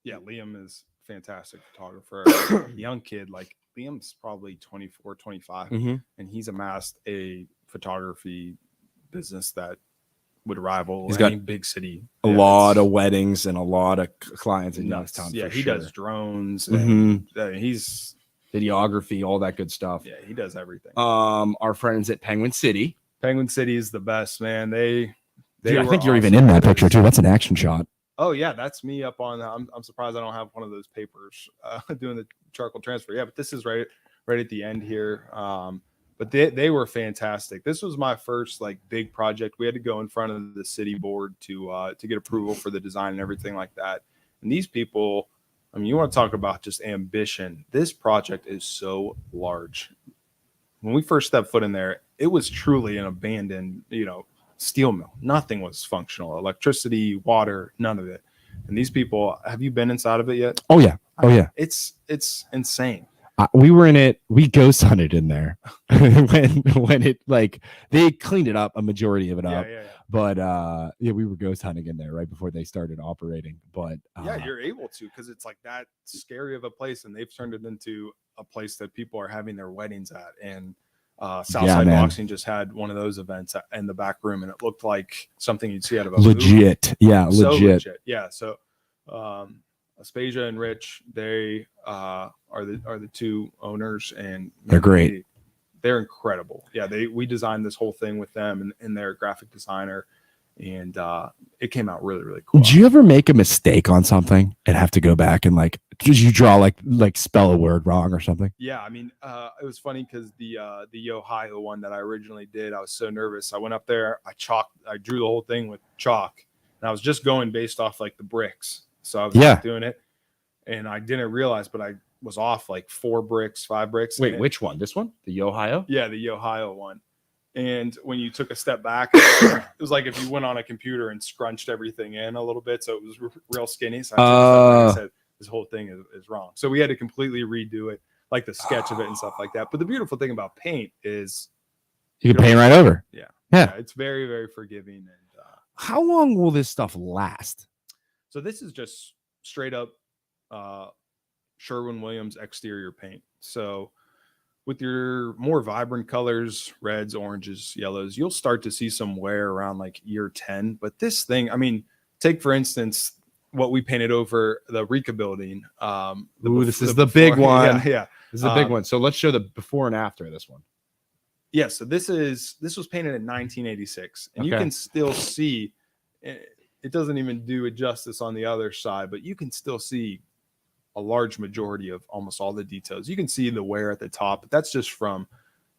Yeah, Liam is a fantastic photographer. Young kid, like Liam's probably 24, 25, and he's amassed a photography business that would rival any big city. A lot of weddings and a lot of clients in Youngstown. Yeah, he does drones. Mm-hmm. And he's videography, all that good stuff. Yeah, he does everything. Our friends at Penguin City. Penguin City is the best, man. I think you're even in that picture too. That's an action shot. Oh yeah, that's me up on. I'm surprised I don't have one of those papers doing the charcoal transfer. Yeah, but this is right at the end here. But they were fantastic. This was my first like big project. We had to go in front of the city board to get approval for the design and everything like that. And these people, I mean, you want to talk about just ambition. This project is so large. When we first stepped foot in there, it was truly an abandoned, steel mill. Nothing was functional. Electricity, water, none of it. And these people, have you been inside of it yet? Oh yeah. It's insane. We were in it. We ghost hunted in there when it like they cleaned it up, a majority of it up. Yeah. But we were ghost hunting in there right before they started operating. But you're able to, because it's like that scary of a place, and they've turned it into a place that people are having their weddings at. And Southside Boxing just had one of those events in the back room, and it looked like something you'd see out of a legit movie. Yeah, so legit. Yeah. So Aspasia and Rich, they are the two owners, and they're great. They're incredible. Yeah, we designed this whole thing with them and their graphic designer, and it came out really, really cool. Did you ever make a mistake on something and have to go back and like did you draw like spell a word wrong or something? Yeah, I mean, it was funny because the Ohio one that I originally did, I was so nervous. I went up there, I drew the whole thing with chalk, and I was just going based off like the bricks. So I was doing it, and I didn't realize, but I was off like 4 bricks, 5 bricks. Wait, which one? This one? The Ohio? Yeah, the Ohio one. And when you took a step back, it was like if you went on a computer and scrunched everything in a little bit, so it was real skinny. So I said, this whole thing is wrong. So we had to completely redo it, like the sketch of it and stuff like that. But the beautiful thing about paint is you can paint right over. Yeah. Yeah. It's very, very forgiving. And how long will this stuff last? So this is just straight up Sherwin-Williams exterior paint. So with your more vibrant colors, reds, oranges, yellows, you'll start to see some wear around like year 10. But this thing, I mean, take for instance what we painted over the Rika building. This is the big one. Yeah. This is a big one. So let's show the before and after this one. Yeah. So this was painted in 1986, and you can still see. It doesn't even do it justice on the other side, but you can still see a large majority of almost all the details. You can see the wear at the top, but that's just from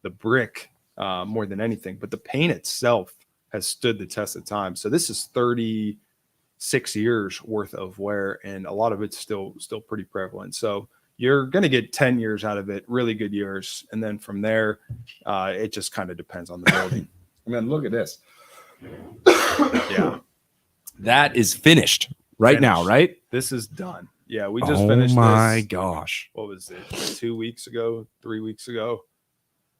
the brick more than anything. But the paint itself has stood the test of time. So this is 36 years worth of wear, and a lot of it's still pretty prevalent. So you're going to get 10 years out of it, really good years. And then from there, it just kind of depends on the building. I mean, look at this. Yeah. That is finished now, right? This is done. Yeah, we just finished this. Oh my gosh. What was it? 2 weeks ago, 3 weeks ago?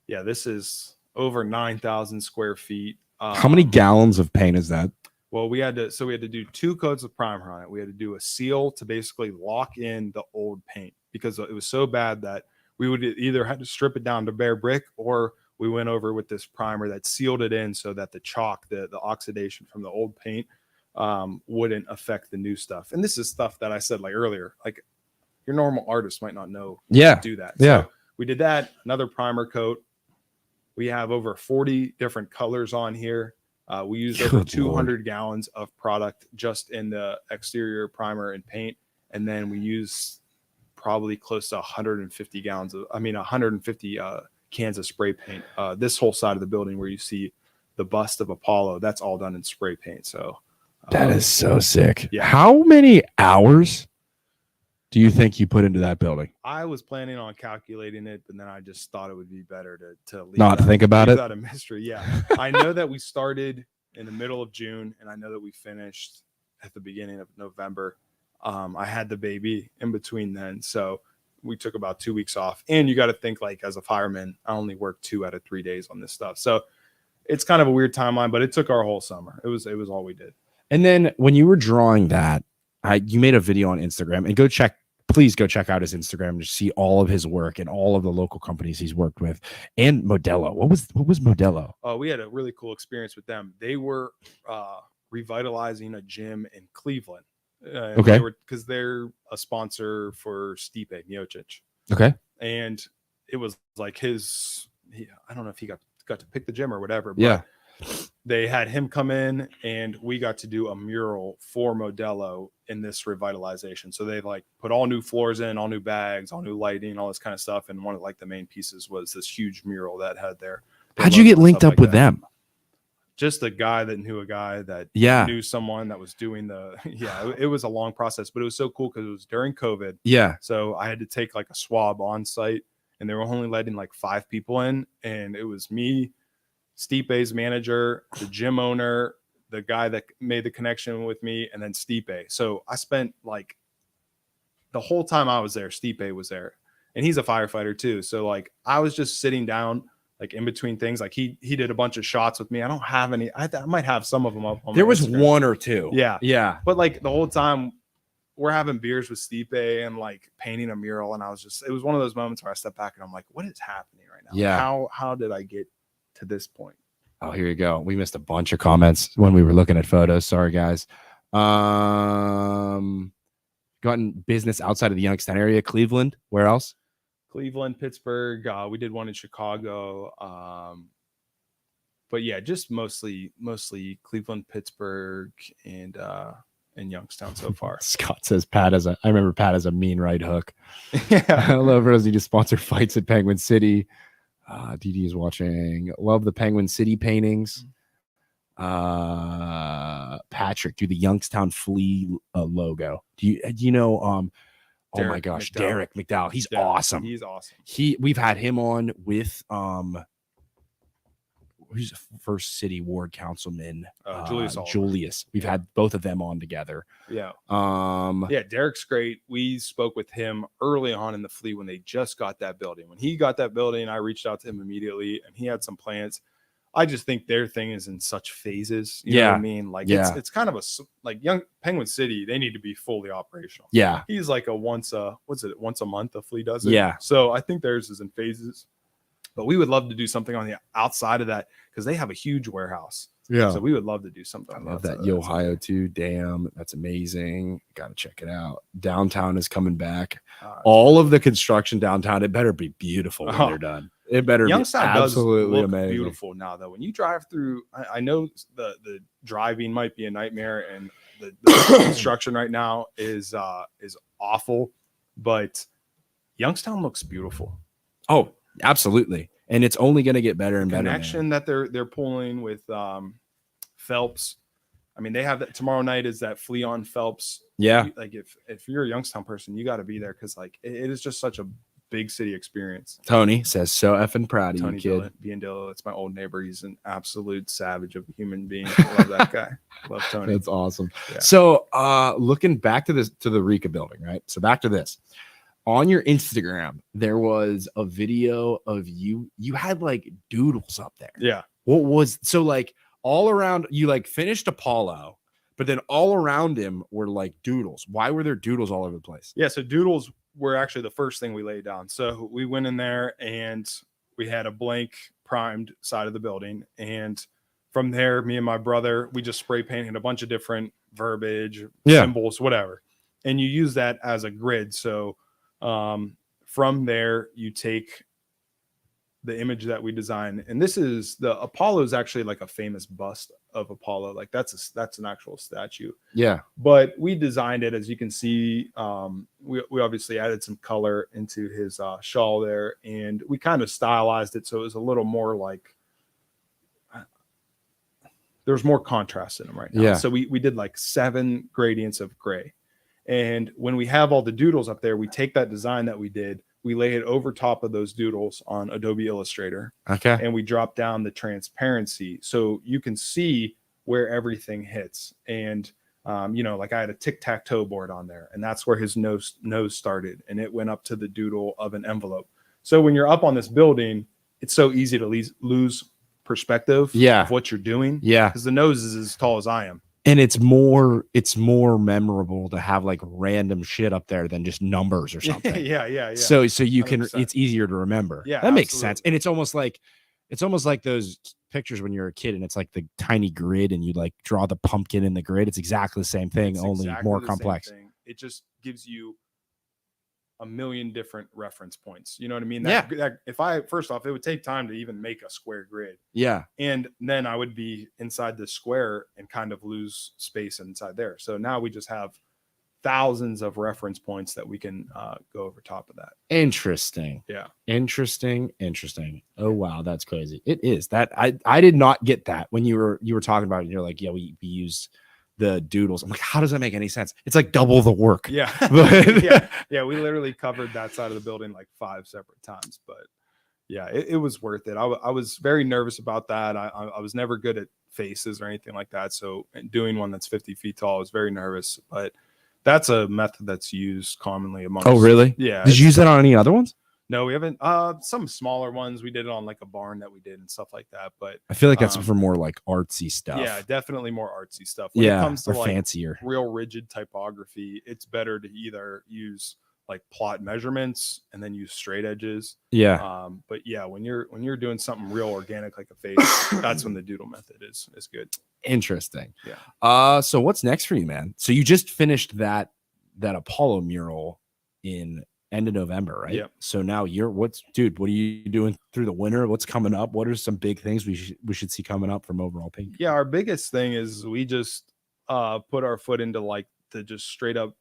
Yeah, this is over 9,000 square feet. How many gallons of paint is that? Well, we had to do 2 coats of primer on it. We had to do a seal to basically lock in the old paint because it was so bad that we would either have to strip it down to bare brick, or we went over with this primer that sealed it in so that the chalk, the oxidation from the old paint wouldn't affect the new stuff. And this is stuff that I said like earlier, like your normal artist might not know to do that. Yeah. So we did that, another primer coat. We have over 40 different colors on here. We used over 200 gallons of product just in the exterior primer and paint. And then we used probably close to 150 cans of spray paint. This whole side of the building where you see the bust of Apollo, that's all done in spray paint. So that is so sick. Yeah. How many hours do you think you put into that building? I was planning on calculating it, but then I just thought it would be better to leave Not think about it. That a mystery. Yeah. I know that we started in the middle of June, and I know that we finished at the beginning of November. I had the baby in between then, so we took about 2 weeks off. And you got to think, like, as a fireman, I only worked 2 out of 3 days on this stuff, so it's kind of a weird timeline. But it took our whole summer. It was all we did. And then when you were drawing that, you made a video on Instagram, and please go check out his Instagram to see all of his work and all of the local companies he's worked with. And Modelo. What was Modelo? Oh, we had a really cool experience with them. They were revitalizing a gym in Cleveland. Okay. Because they're a sponsor for Stipe Miocic. Okay. And it was like I don't know if he got to pick the gym or whatever. But yeah. They had him come in, and we got to do a mural for Modelo in this revitalization. So they like put all new floors in, all new bags, all new lighting, all this kind of stuff. And one of like the main pieces was this huge mural that had their How'd you get linked up with them? Just a guy that knew a guy that knew someone that was doing it was a long process, but it was so cool because it was during COVID. Yeah. So I had to take like a swab on site, and they were only letting like 5 people in. And it was me, Stipe's manager, the gym owner, the guy that made the connection with me, and then Stipe. So I spent like the whole time I was there, Stipe was there, and he's a firefighter too. So like I was just sitting down, like in between things. Like he did a bunch of shots with me. I don't have any. I might have some of them up on there my was Instagram. 1 or 2. Yeah. But like the whole time we're having beers with Stipe and like painting a mural. And it was one of those moments where I stepped back and I'm like, what is happening right now? Yeah. How did I get to this point? Oh, here you go. We missed a bunch of comments when we were looking at photos. Sorry, guys. Gotten business outside of the Youngstown area, Cleveland. Where else? Cleveland, Pittsburgh. We did one in Chicago. But yeah, just mostly Cleveland, Pittsburgh, and Youngstown so far. Scott says I remember Pat as a mean right hook. Yeah. I love Rosie to sponsor fights at Penguin City. DD is watching. Love the Penguin City paintings. Patrick, do the Youngstown Flea logo. Do you know? Oh my gosh, McDowell. Derek McDowell. He's awesome. He's awesome. We've had him on with who's the first city ward councilman? Julius. We've had both of them on together. Yeah. Derek's great. We spoke with him early on in the Flea when they just got that building. When he got that building, I reached out to him immediately, and he had some plans. I just think their thing is in such phases. You know what I mean? Like it's kind of like young Penguin City. They need to be fully operational. Yeah. He's like once a month a Flea does it. Yeah. So I think theirs is in phases. But we would love to do something on the outside of that because they have a huge warehouse. Yeah. So we would love to do something. I love that. Ohio too. Damn, that's amazing. Got to check it out. Downtown is coming back. All of the construction downtown, it better be beautiful when they're done. It better Youngstown be absolutely does look amazing. Beautiful now, though. When you drive through, I know the driving might be a nightmare, and the construction right now is awful, but Youngstown looks beautiful. Oh, absolutely. And it's only going to get better and better. The connection that they're pulling with Phelps. I mean, they have that tomorrow night is that Flea on Phelps. Yeah. Like if you're a Youngstown person, you got to be there because like it is just such a big city experience. Tony says, so effing proud of you, kid. Biondillo, it's my old neighbor. He's an absolute savage of a human being. I love that guy. Love Tony. That's awesome. Yeah. So looking back to the Rika building, right? So back to this. On your Instagram, there was a video of you had like doodles up there. Yeah. So like all around you like finished Apollo, but then all around him were like doodles. Why were there doodles all over the place? Yeah. So doodles were actually the first thing we laid down. So we went in there and we had a blank primed side of the building. And from there, me and my brother, we just spray painted a bunch of different verbiage, symbols, whatever. And you use that as a grid. So from there, you take the image that we design, and this is the Apollo is actually like a famous bust of Apollo. Like that's an actual statue. Yeah. But we designed it, as you can see. We obviously added some color into his shawl there, and we kind of stylized it so it was a little more like there's more contrast in him right now. Yeah. So we did like 7 gradients of gray. And when we have all the doodles up there, we take that design that we did, we lay it over top of those doodles on Adobe Illustrator. Okay. And we drop down the transparency so you can see where everything hits. And, like I had a tic-tac-toe board on there, and that's where his nose started. And it went up to the doodle of an envelope. So when you're up on this building, it's so easy to lose perspective of what you're doing. Yeah. Because the nose is as tall as I am. And it's more memorable to have like random shit up there than just numbers or something. Yeah. So you 100%. can, it's easier to remember. Yeah, that makes sense. And it's almost like those pictures when you're a kid and it's like the tiny grid and you like draw the pumpkin in the grid. It's exactly the same thing, It's only exactly more the complex. same thing. It just gives you a million different reference points. You know what I mean? First off, it would take time to even make a square grid. Yeah. And then I would be inside the square and kind of lose space inside there. So now we just have thousands of reference points that we can go over top of that. Interesting. Yeah. Interesting. Oh, wow. That's crazy. It is that I did not get that when you were talking about it. And you're like, yeah, we use the doodles. I'm like, how does that make any sense? It's like double the work. Yeah. Yeah. We literally covered that side of the building like 5 separate times, but yeah, it was worth it. I was very nervous about that. I was never good at faces or anything like that. So doing one that's 50 feet tall, I was very nervous, but that's a method that's used commonly amongst. Oh, really? Yeah. Did you use that on any other ones? No, we haven't. Some smaller ones we did it on like a barn that we did and stuff like that. But I feel like that's for more like artsy stuff. Yeah, definitely more artsy stuff. When it comes to like fancier, real rigid typography, it's better to either use like plot measurements and then use straight edges. Yeah. But yeah, when you're doing something real organic like a face, that's when the doodle method is good. Interesting. Yeah. So what's next for you, man? So you just finished that Apollo mural in end of November, right? Yeah. So now what are you doing through the winter? What's coming up? What are some big things we should see coming up from Overall Paint? Yeah, our biggest thing is we just put our foot into like the just straight up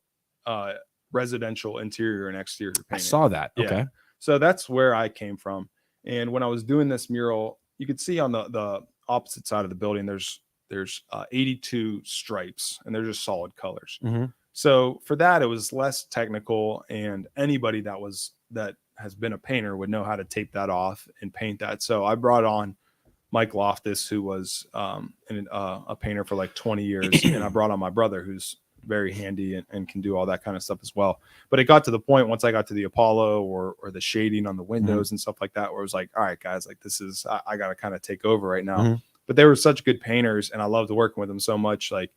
residential interior and exterior painting. I saw that. Yeah. Okay. So that's where I came from. And when I was doing this mural, you could see on the opposite side of the building, there's 82 stripes and they're just solid colors. Mm-hmm. So for that, it was less technical, and anybody that has been a painter would know how to tape that off and paint that. So I brought on Mike Loftus, who was a painter for like 20 years. And I brought on my brother, who's very handy and can do all that kind of stuff as well. But it got to the point once I got to the Apollo or the shading on the windows and stuff like that, where it was like, all right, guys, like this is, I got to kind of take over right now. Mm-hmm. But they were such good painters and I loved working with them so much. Like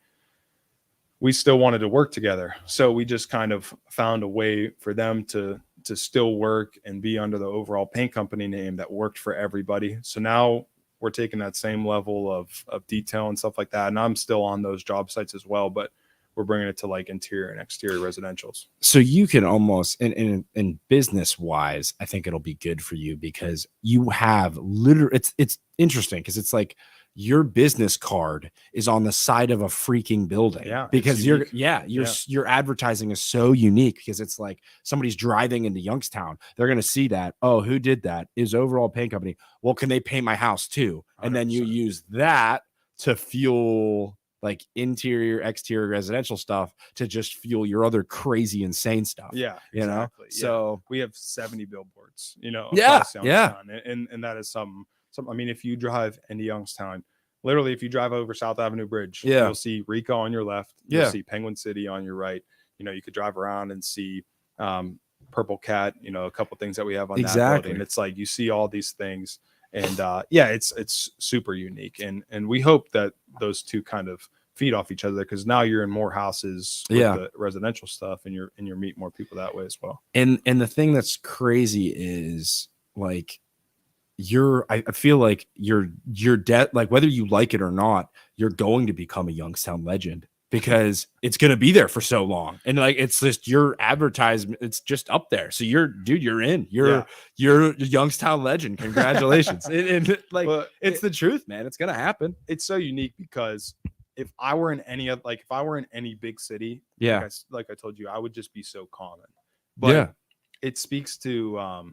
we still wanted to work together. So we just kind of found a way for them to still work and be under the Overall Paint Company name that worked for everybody. So now we're taking that same level of detail and stuff like that. And I'm still on those job sites as well, but we're bringing it to like interior and exterior residentials. So you can almost, in business wise, I think it'll be good for you because you have literally, it's interesting because it's like your business card is on the side of a freaking building. Yeah. Because your advertising is so unique because it's like somebody's driving into Youngstown. They're going to see that. Oh, who did that? Is Overall Paint Company. Well, can they paint my house too? And 100%. Then you use that to fuel like interior, exterior residential stuff to just fuel your other crazy, insane stuff. Yeah. You exactly. know? So we have 70 billboards, across Youngstown. And that is something. I mean, if you drive into Youngstown, literally, if you drive over South Avenue Bridge, you'll see Rico on your left. You'll see Penguin City on your right. You could drive around and see Purple Cat, a couple things that we have on that building. It's like you see all these things. And it's super unique. And we hope that those two kind of feed off each other because now you're in more houses with the residential stuff and you're meeting more people that way as well. And the thing that's crazy is like I feel like you're like whether you like it or not, you're going to become a Youngstown legend because it's going to be there for so long. And like, it's just your advertisement. It's just up there. So you're in, you're a Youngstown legend. Congratulations. and it's the truth, man. It's going to happen. It's so unique because if I were in any big city, like I told you, I would just be so common, but it speaks to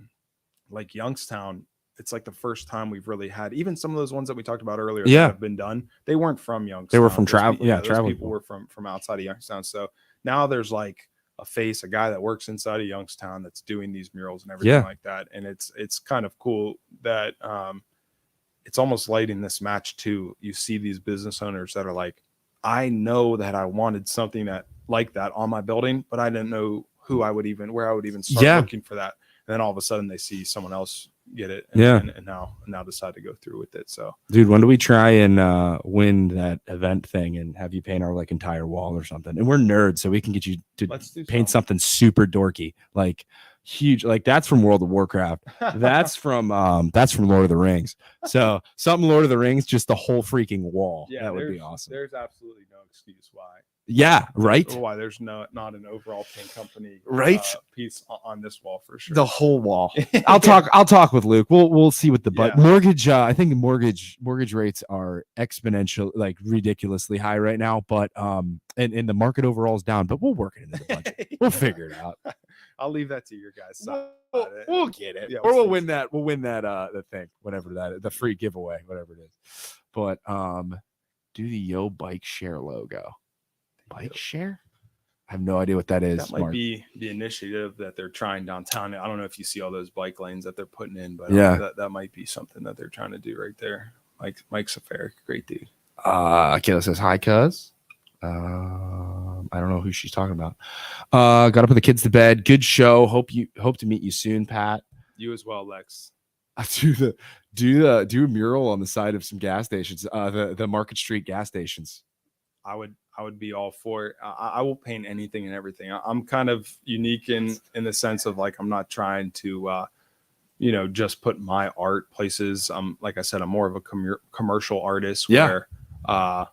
like Youngstown. It's like the first time we've really had even some of those ones that we talked about earlier that have been done. They weren't from Youngstown. They were from travel. Those people were from outside of Youngstown. So now there's like a guy that works inside of Youngstown that's doing these murals and everything like that. And it's kind of cool that it's almost lighting this match too. You see these business owners that are like, I know that I wanted something that like that on my building, but I didn't know where I would even start looking for that. And then all of a sudden they see someone else get it and now decide to go through with it. So dude, when do we try and win that event thing and have you paint our like entire wall or something? And we're nerds, so we can get you to paint something super dorky, like huge, like that's from World of Warcraft. That's from Lord of the Rings. So something Lord of the Rings, just the whole freaking wall. Yeah, that would be awesome. There's absolutely no excuse why. Yeah, right. Why there's not an overall paint company piece on this wall for sure. The whole wall. I'll talk with Luke. We'll see what the mortgage. I think mortgage rates are exponential, like ridiculously high right now. But and the market overall is down. But we'll work it into the budget. We'll figure it out. I'll leave that to your guys' side. We'll get it, or we'll win that. We'll win that the thing, whatever that is, the free giveaway, whatever it is. But do the Yo Bike Share logo. Bike share? I have no idea what that is. That might be the initiative that they're trying downtown. I don't know if you see all those bike lanes that they're putting in, but that might be something that they're trying to do right there. Mike's a great dude. Kayla says hi, cuz. I don't know who she's talking about. Got to put the kids to bed. Good show. Hope to meet you soon, Pat. You as well, Lex. Do a mural on the side of some gas stations. The Market Street gas stations. I would be all for it. I will paint anything and everything. I'm kind of unique in the sense of like I'm not trying to just put my art places. Like I said, I'm more of a commercial artist where I'll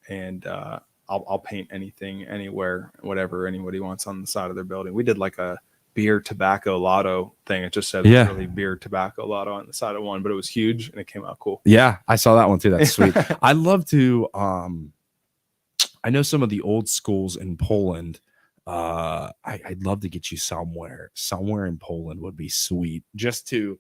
paint anything, anywhere, whatever anybody wants on the side of their building. We did like a beer tobacco lotto thing. It just said really beer tobacco lotto on the side of one, but it was huge and it came out cool. Yeah, I saw that one too. That's sweet. I'd love to I know some of the old schools in Poland. I'd love to get you somewhere in Poland would be sweet. Just to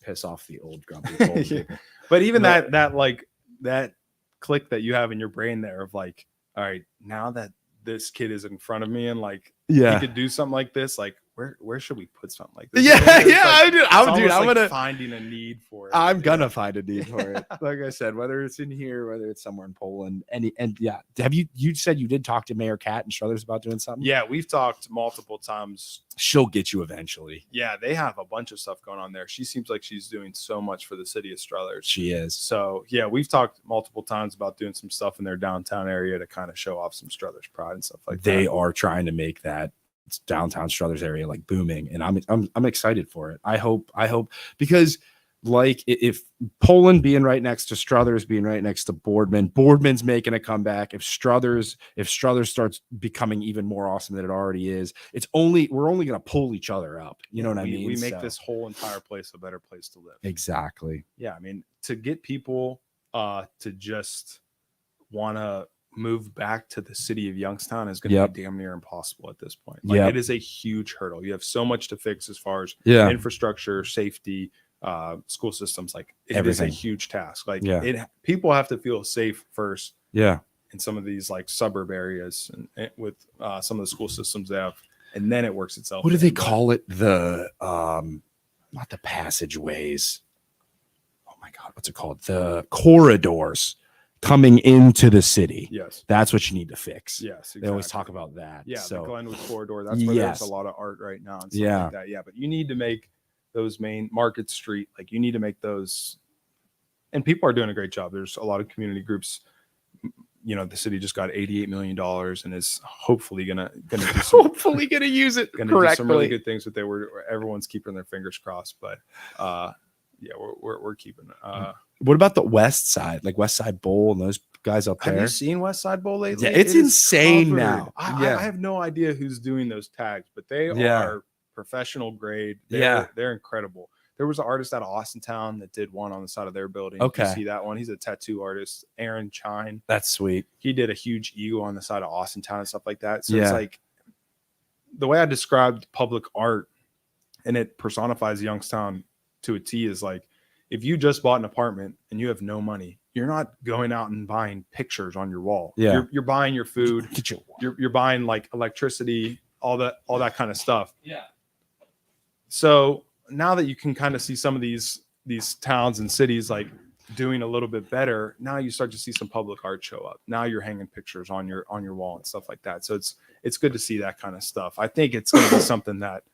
piss off the old grumpy Poland. But even that click that you have in your brain there of like, all right, now that this kid is in front of me and like he could do something like this, like where should we put something like this? I'm gonna finding a need for it. I'm gonna find a need for it. Like I said, whether it's in here, whether it's somewhere in Poland, and have you said you did talk to Mayor Kat and Struthers about doing something? Yeah, we've talked multiple times. She'll get you eventually. Yeah, they have a bunch of stuff going on there. She seems like she's doing so much for the city of Struthers. She is. So yeah, we've talked multiple times about doing some stuff in their downtown area to kind of show off some Struthers pride and stuff like that. They are trying to make that downtown Struthers area like booming, and I'm excited for it. I hope because like if Poland being right next to Struthers, being right next to Boardman's making a comeback. If Struthers starts becoming even more awesome than it already is, we're only going to pull each other up. You know what I mean? We make this whole entire place a better place to live. Exactly. Yeah, I mean, to get people to just want to move back to the city of Youngstown is going to be damn near impossible at this point. Like it is a huge hurdle. You have so much to fix as far as infrastructure, safety, school systems. Like it is a huge task. Like people have to feel safe first. Yeah. In some of these like suburb areas and with some of the school systems they have, and then it works itself. What do they call it? The not the passageways. Oh my God, what's it called? The corridors coming into the city. Yes. That's what you need to fix. Yes. Exactly. They always talk about that. Yeah. So, the Glenwood corridor. That's where there's a lot of art right now. And stuff like that. Yeah. But you need to make those main Market Street, like you need to make those, and people are doing a great job. There's a lot of community groups. You know, the city just got $88 million and is hopefully gonna do use it correctly. Do some really good things with it. Where everyone's keeping their fingers crossed. But we're keeping it. What about the West Side, like West Side Bowl and those guys up there? Have you seen West Side Bowl lately? Yeah, it's insane now. I have no idea who's doing those tags, but they are professional grade. They're incredible. There was an artist out of Austintown that did one on the side of their building. Okay. You see that one? He's a tattoo artist, Aaron Chine. That's sweet. He did a huge eagle on the side of Austintown and stuff like that. So it's like the way I described public art, and it personifies Youngstown to a T, is like, if you just bought an apartment and you have no money, you're not going out and buying pictures on your wall. Yeah. You're buying your food. Get your You're buying like electricity, all that kind of stuff. Yeah. So now that you can kind of see some of these towns and cities like doing a little bit better, now you start to see some public art show up. Now you're hanging pictures on your wall and stuff like that. So it's good to see that kind of stuff. I think it's going to be something that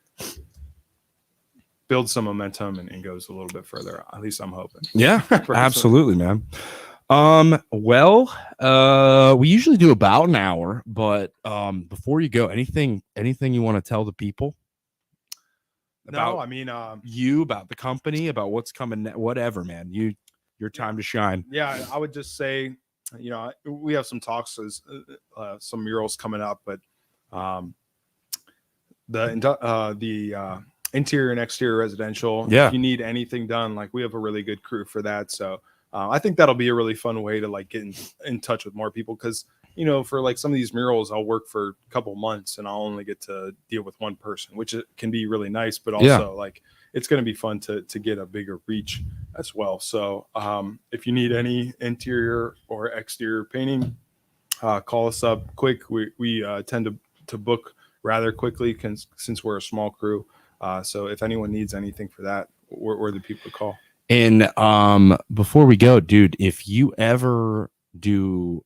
builds some momentum and goes a little bit further. At least I'm hoping. Yeah, absolutely, man. We usually do about an hour, but before you go, anything you want to tell the people about? No, I mean, you, about the company, about what's coming, whatever, man. Your time to shine. Yeah, I would just say, we have some talks, some murals coming up, but the interior and exterior residential. Yeah. If you need anything done, like we have a really good crew for that. So I think that'll be a really fun way to like get in touch with more people. Cause for like some of these murals, I'll work for a couple months and I'll only get to deal with one person, which can be really nice, but also like it's going to be fun to get a bigger reach as well. So if you need any interior or exterior painting, call us up quick. We tend to book rather quickly since we're a small crew. So if anyone needs anything for that, we're the people to call. And before we go, dude, if you ever do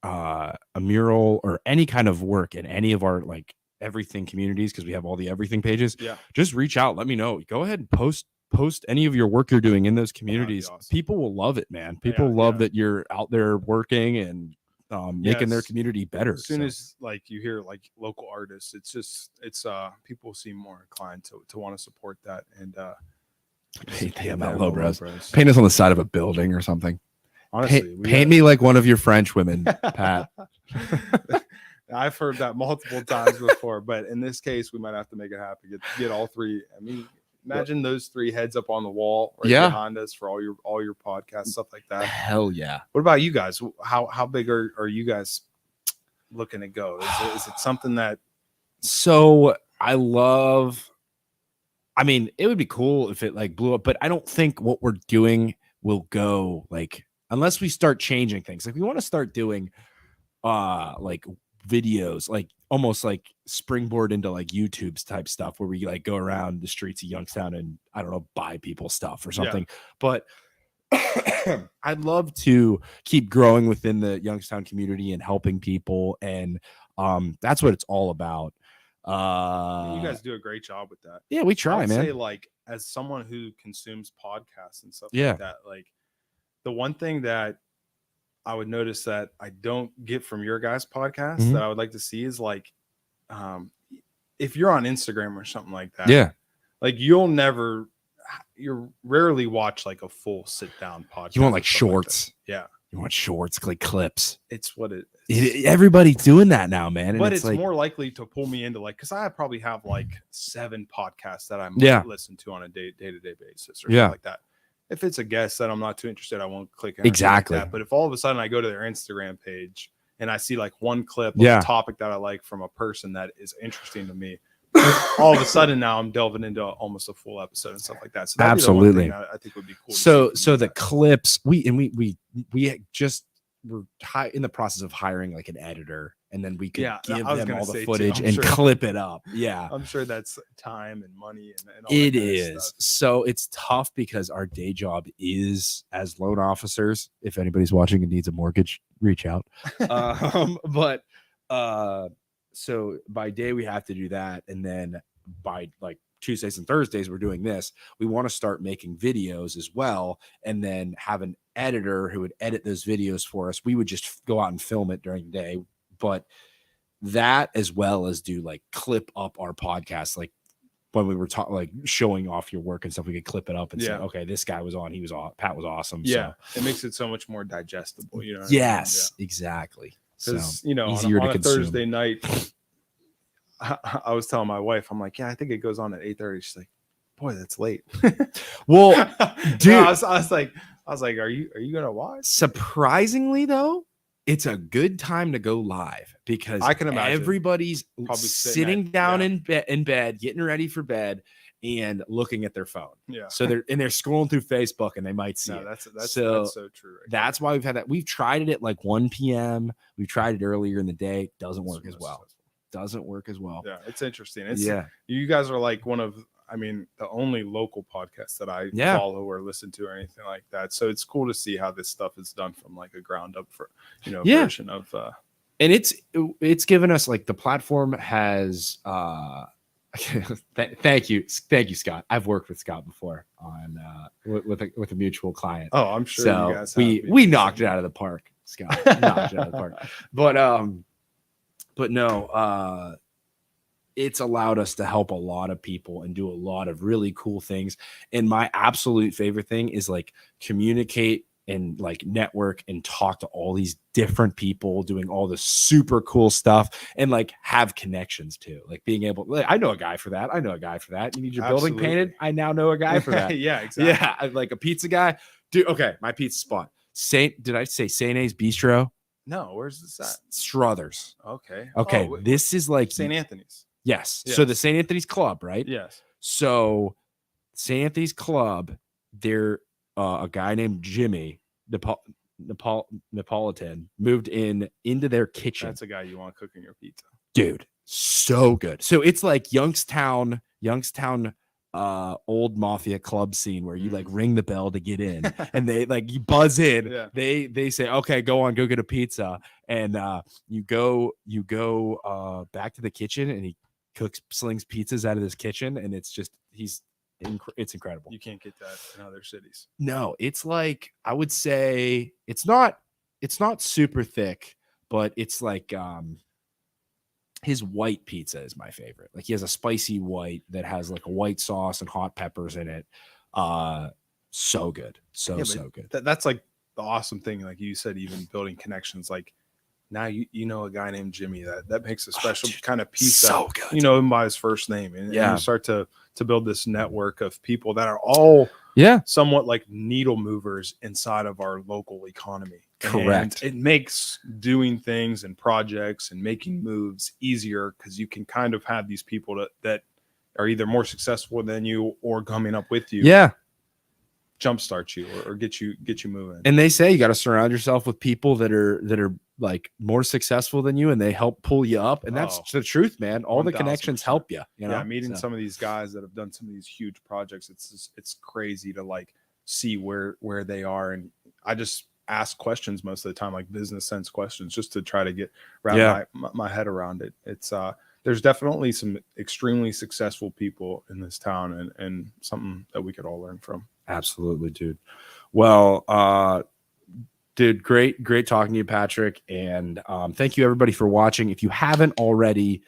a mural or any kind of work in any of our like everything communities, because we have all the everything pages, just reach out, let me know. Go ahead and post any of your work you're doing in those communities. Awesome. People will love it, man. People love that you're out there working and making their community better. As soon as like you hear like local artists, it's people seem more inclined to want to support that. And paint the MLO bros. Paint us on the side of a building or something. Honestly, paint me like one of your French women, Pat. I've heard that multiple times before, but in this case, we might have to make it happen. Get all three. I mean, imagine those three heads up on the wall right behind us for all your podcasts, stuff like that. Hell yeah. What about you guys? How big are you guys looking to go? Is it something that? So I mean, it would be cool if it like blew up, but I don't think what we're doing will go like unless we start changing things. Like we want to start doing like videos, like almost like springboard into like YouTube's type stuff where we like go around the streets of Youngstown and I don't know, buy people stuff or something. But I'd love to keep growing within the Youngstown community and helping people. And that's what it's all about. You guys do a great job with that. Yeah, we try, man. Say like as someone who consumes podcasts and stuff like that, like the one thing that I would notice that I don't get from your guys' podcast that I would like to see is like, if you're on Instagram or something like that, like you rarely watch like a full sit down podcast. You want like shorts. Like you want shorts, like clips. It's what everybody's doing that now, man. And but it's like, more likely to pull me into like, cause I probably have like 7 podcasts that I might listen to on a day-to-day basis or something like that. If it's a guest that I'm not too interested, I won't click exactly. Like that. But if all of a sudden I go to their Instagram page and I see like one clip of a topic that I like from a person that is interesting to me, all of a sudden now I'm delving into almost a full episode and stuff like that. So absolutely, I think would be cool. So the clips we just were in the process of hiring like an editor, and then we could give them all the footage and clip it up. Yeah, I'm sure that's time and money and all it is. So it's tough because our day job is as loan officers. If anybody's watching and needs a mortgage, reach out. But so by day we have to do that, and then by like Tuesdays and Thursdays we're doing this. We want to start making videos as well, and then have an editor who would edit those videos for us. We would just go out and film it during the day, but that as well as do like clip up our podcast. Like when we were talking, like showing off your work and stuff, we could clip it up and say, okay, this guy was on, Pat was awesome. Yeah. So it makes it so much more digestible, you know? Yes, exactly. Because, so, on a Thursday night, I was telling my wife, I'm like, I think it goes on at 8:30. She's like, boy, that's late. Well, dude, I was like, are you gonna watch? Surprisingly, though, it's a good time to go live because I can imagine everybody's probably sitting down in bed, getting ready for bed, and looking at their phone. Yeah. So they're scrolling through Facebook and they might see it. That's so true. Right that's why we've had that. We've tried it at like 1 p.m. We've tried it earlier in the day. Doesn't work as well. Doesn't work as well. Yeah, it's interesting. You guys are like one of, the only local podcast that I follow or listen to or anything like that. So it's cool to see how this stuff is done from like a ground up version of. And it's given us like the platform has. Thank you, Scott. I've worked with Scott before on with a mutual client. Oh, I'm sure. So you guys we knocked it out of the park, Scott. Knocked it out of the park. But no, it's allowed us to help a lot of people and do a lot of really cool things. And my absolute favorite thing is like communicate and like network and talk to all these different people doing all this super cool stuff and like have connections too. Like being able, like, I know a guy for that. You need your building painted. I now know a guy for that. Yeah, exactly. Yeah. I'm like a pizza guy. Dude, okay. My pizza spot. Did I say St. A's Bistro? No, where's this at? Struthers. Okay. Okay. This is like St. Anthony's. Yes. So the St. Anthony's Club, right? Yes. So St. Anthony's Club, they're a guy named Jimmy Napolitan moved into their kitchen. That's a guy you want cooking your pizza. Dude, so good. So it's like Youngstown old mafia club scene where you like ring the bell to get in and they like you buzz in. Yeah. They say, okay, go get a pizza. And you go back to the kitchen and he slings pizzas out of this kitchen, and it's just it's incredible. You can't get that in other cities. No, it's like, I would say it's not super thick, but it's like his white pizza is my favorite. Like he has a spicy white that has like a white sauce and hot peppers in it. So good. So good. That's like the awesome thing. Like you said, even building connections, like now you know a guy named Jimmy that makes a special kind of pizza. So good. You know him by his first name, and you start to build this network of people that are all somewhat like needle movers inside of our local economy. Correct. And it makes doing things and projects and making moves easier because you can kind of have these people that are either more successful than you or coming up with you. Yeah. Jumpstart you or get you moving. And they say you got to surround yourself with people that are like more successful than you, and they help pull you up. And that's the truth, man. All 1,000%. The connections help you. Meeting some of these guys that have done some of these huge projects, it's crazy to like see where they are. And I just ask questions most of the time, like business sense questions, just to try to wrap my head around it. It's there's definitely some extremely successful people in this town, and something that we could all learn from. Absolutely, dude. Well, dude, great talking to you, Patrick. And thank you everybody for watching. If you haven't already,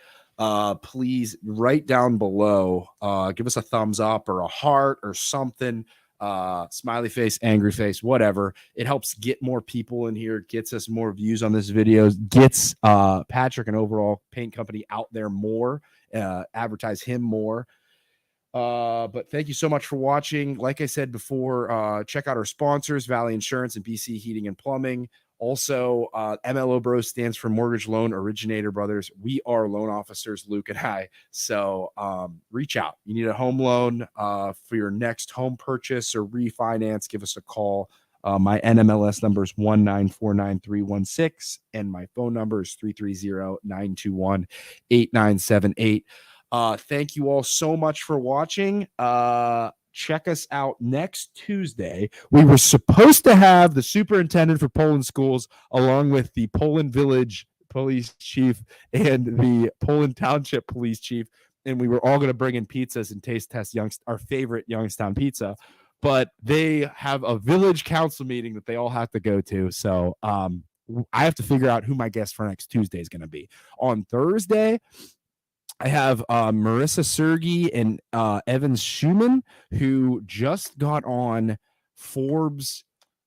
please write down below, give us a thumbs up or a heart or something, smiley face, angry face, whatever. It helps get more people in here, gets us more views on this video, gets Patrick and Overall Paint Company out there more, advertise him more. But thank you so much for watching. Like I said before, check out our sponsors, Valley Insurance and BC Heating and Plumbing. Also, MLO Bros stands for Mortgage Loan Originator Brothers. We are loan officers, Luke and I. So reach out. You need a home loan for your next home purchase or refinance, give us a call. My NMLS number is 1949316, and my phone number is 330-921-8978. Thank you all so much for watching. Check us out next Tuesday. We were supposed to have the superintendent for Poland schools along with the Poland Village police chief and the Poland Township police chief, and we were all going to bring in pizzas and taste test our favorite Youngstown pizza, but they have a village council meeting that they all have to go to. So I have to figure out who my guest for next Tuesday is going to be. On Thursday, I have Marissa Sergi and Evan Schumann, who just got on Forbes.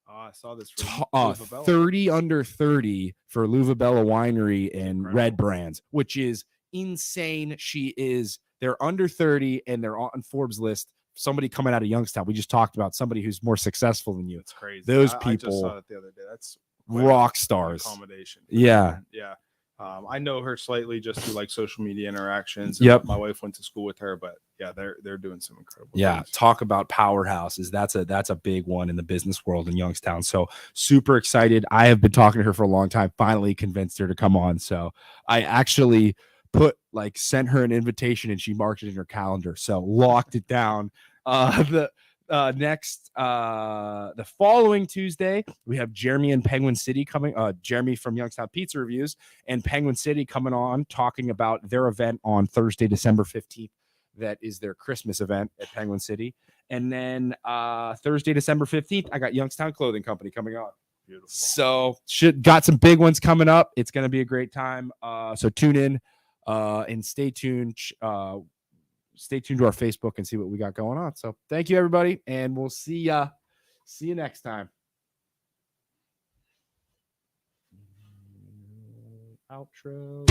I saw this 30 under 30 for Luvabella Winery and Red Brands, which is insane. They're under 30 and they're on Forbes list. Somebody coming out of Youngstown. We just talked about somebody who's more successful than you. It's crazy. Those people, I just saw it the other day. That's rock stars. Accommodation. Yeah. Yeah. I know her slightly just through like social media interactions. Yep. My wife went to school with her, but yeah, they're doing some incredible things. Talk about powerhouses. That's a big one in the business world in Youngstown. So super excited. I have been talking to her for a long time. Finally convinced her to come on. So I actually sent her an invitation and she marked it in her calendar. So locked it down. The following Tuesday, we have Jeremy and Penguin City coming. Jeremy from Youngstown Pizza Reviews and Penguin City coming on, talking about their event on Thursday, December 15th. That is their Christmas event at Penguin City. And then Thursday, December 15th, I got Youngstown Clothing Company coming on. Beautiful. So got some big ones coming up. It's going to be a great time. So tune in and stay tuned. Stay tuned to our Facebook and see what we got going on. So thank you, everybody, and we'll see you next time. Outro.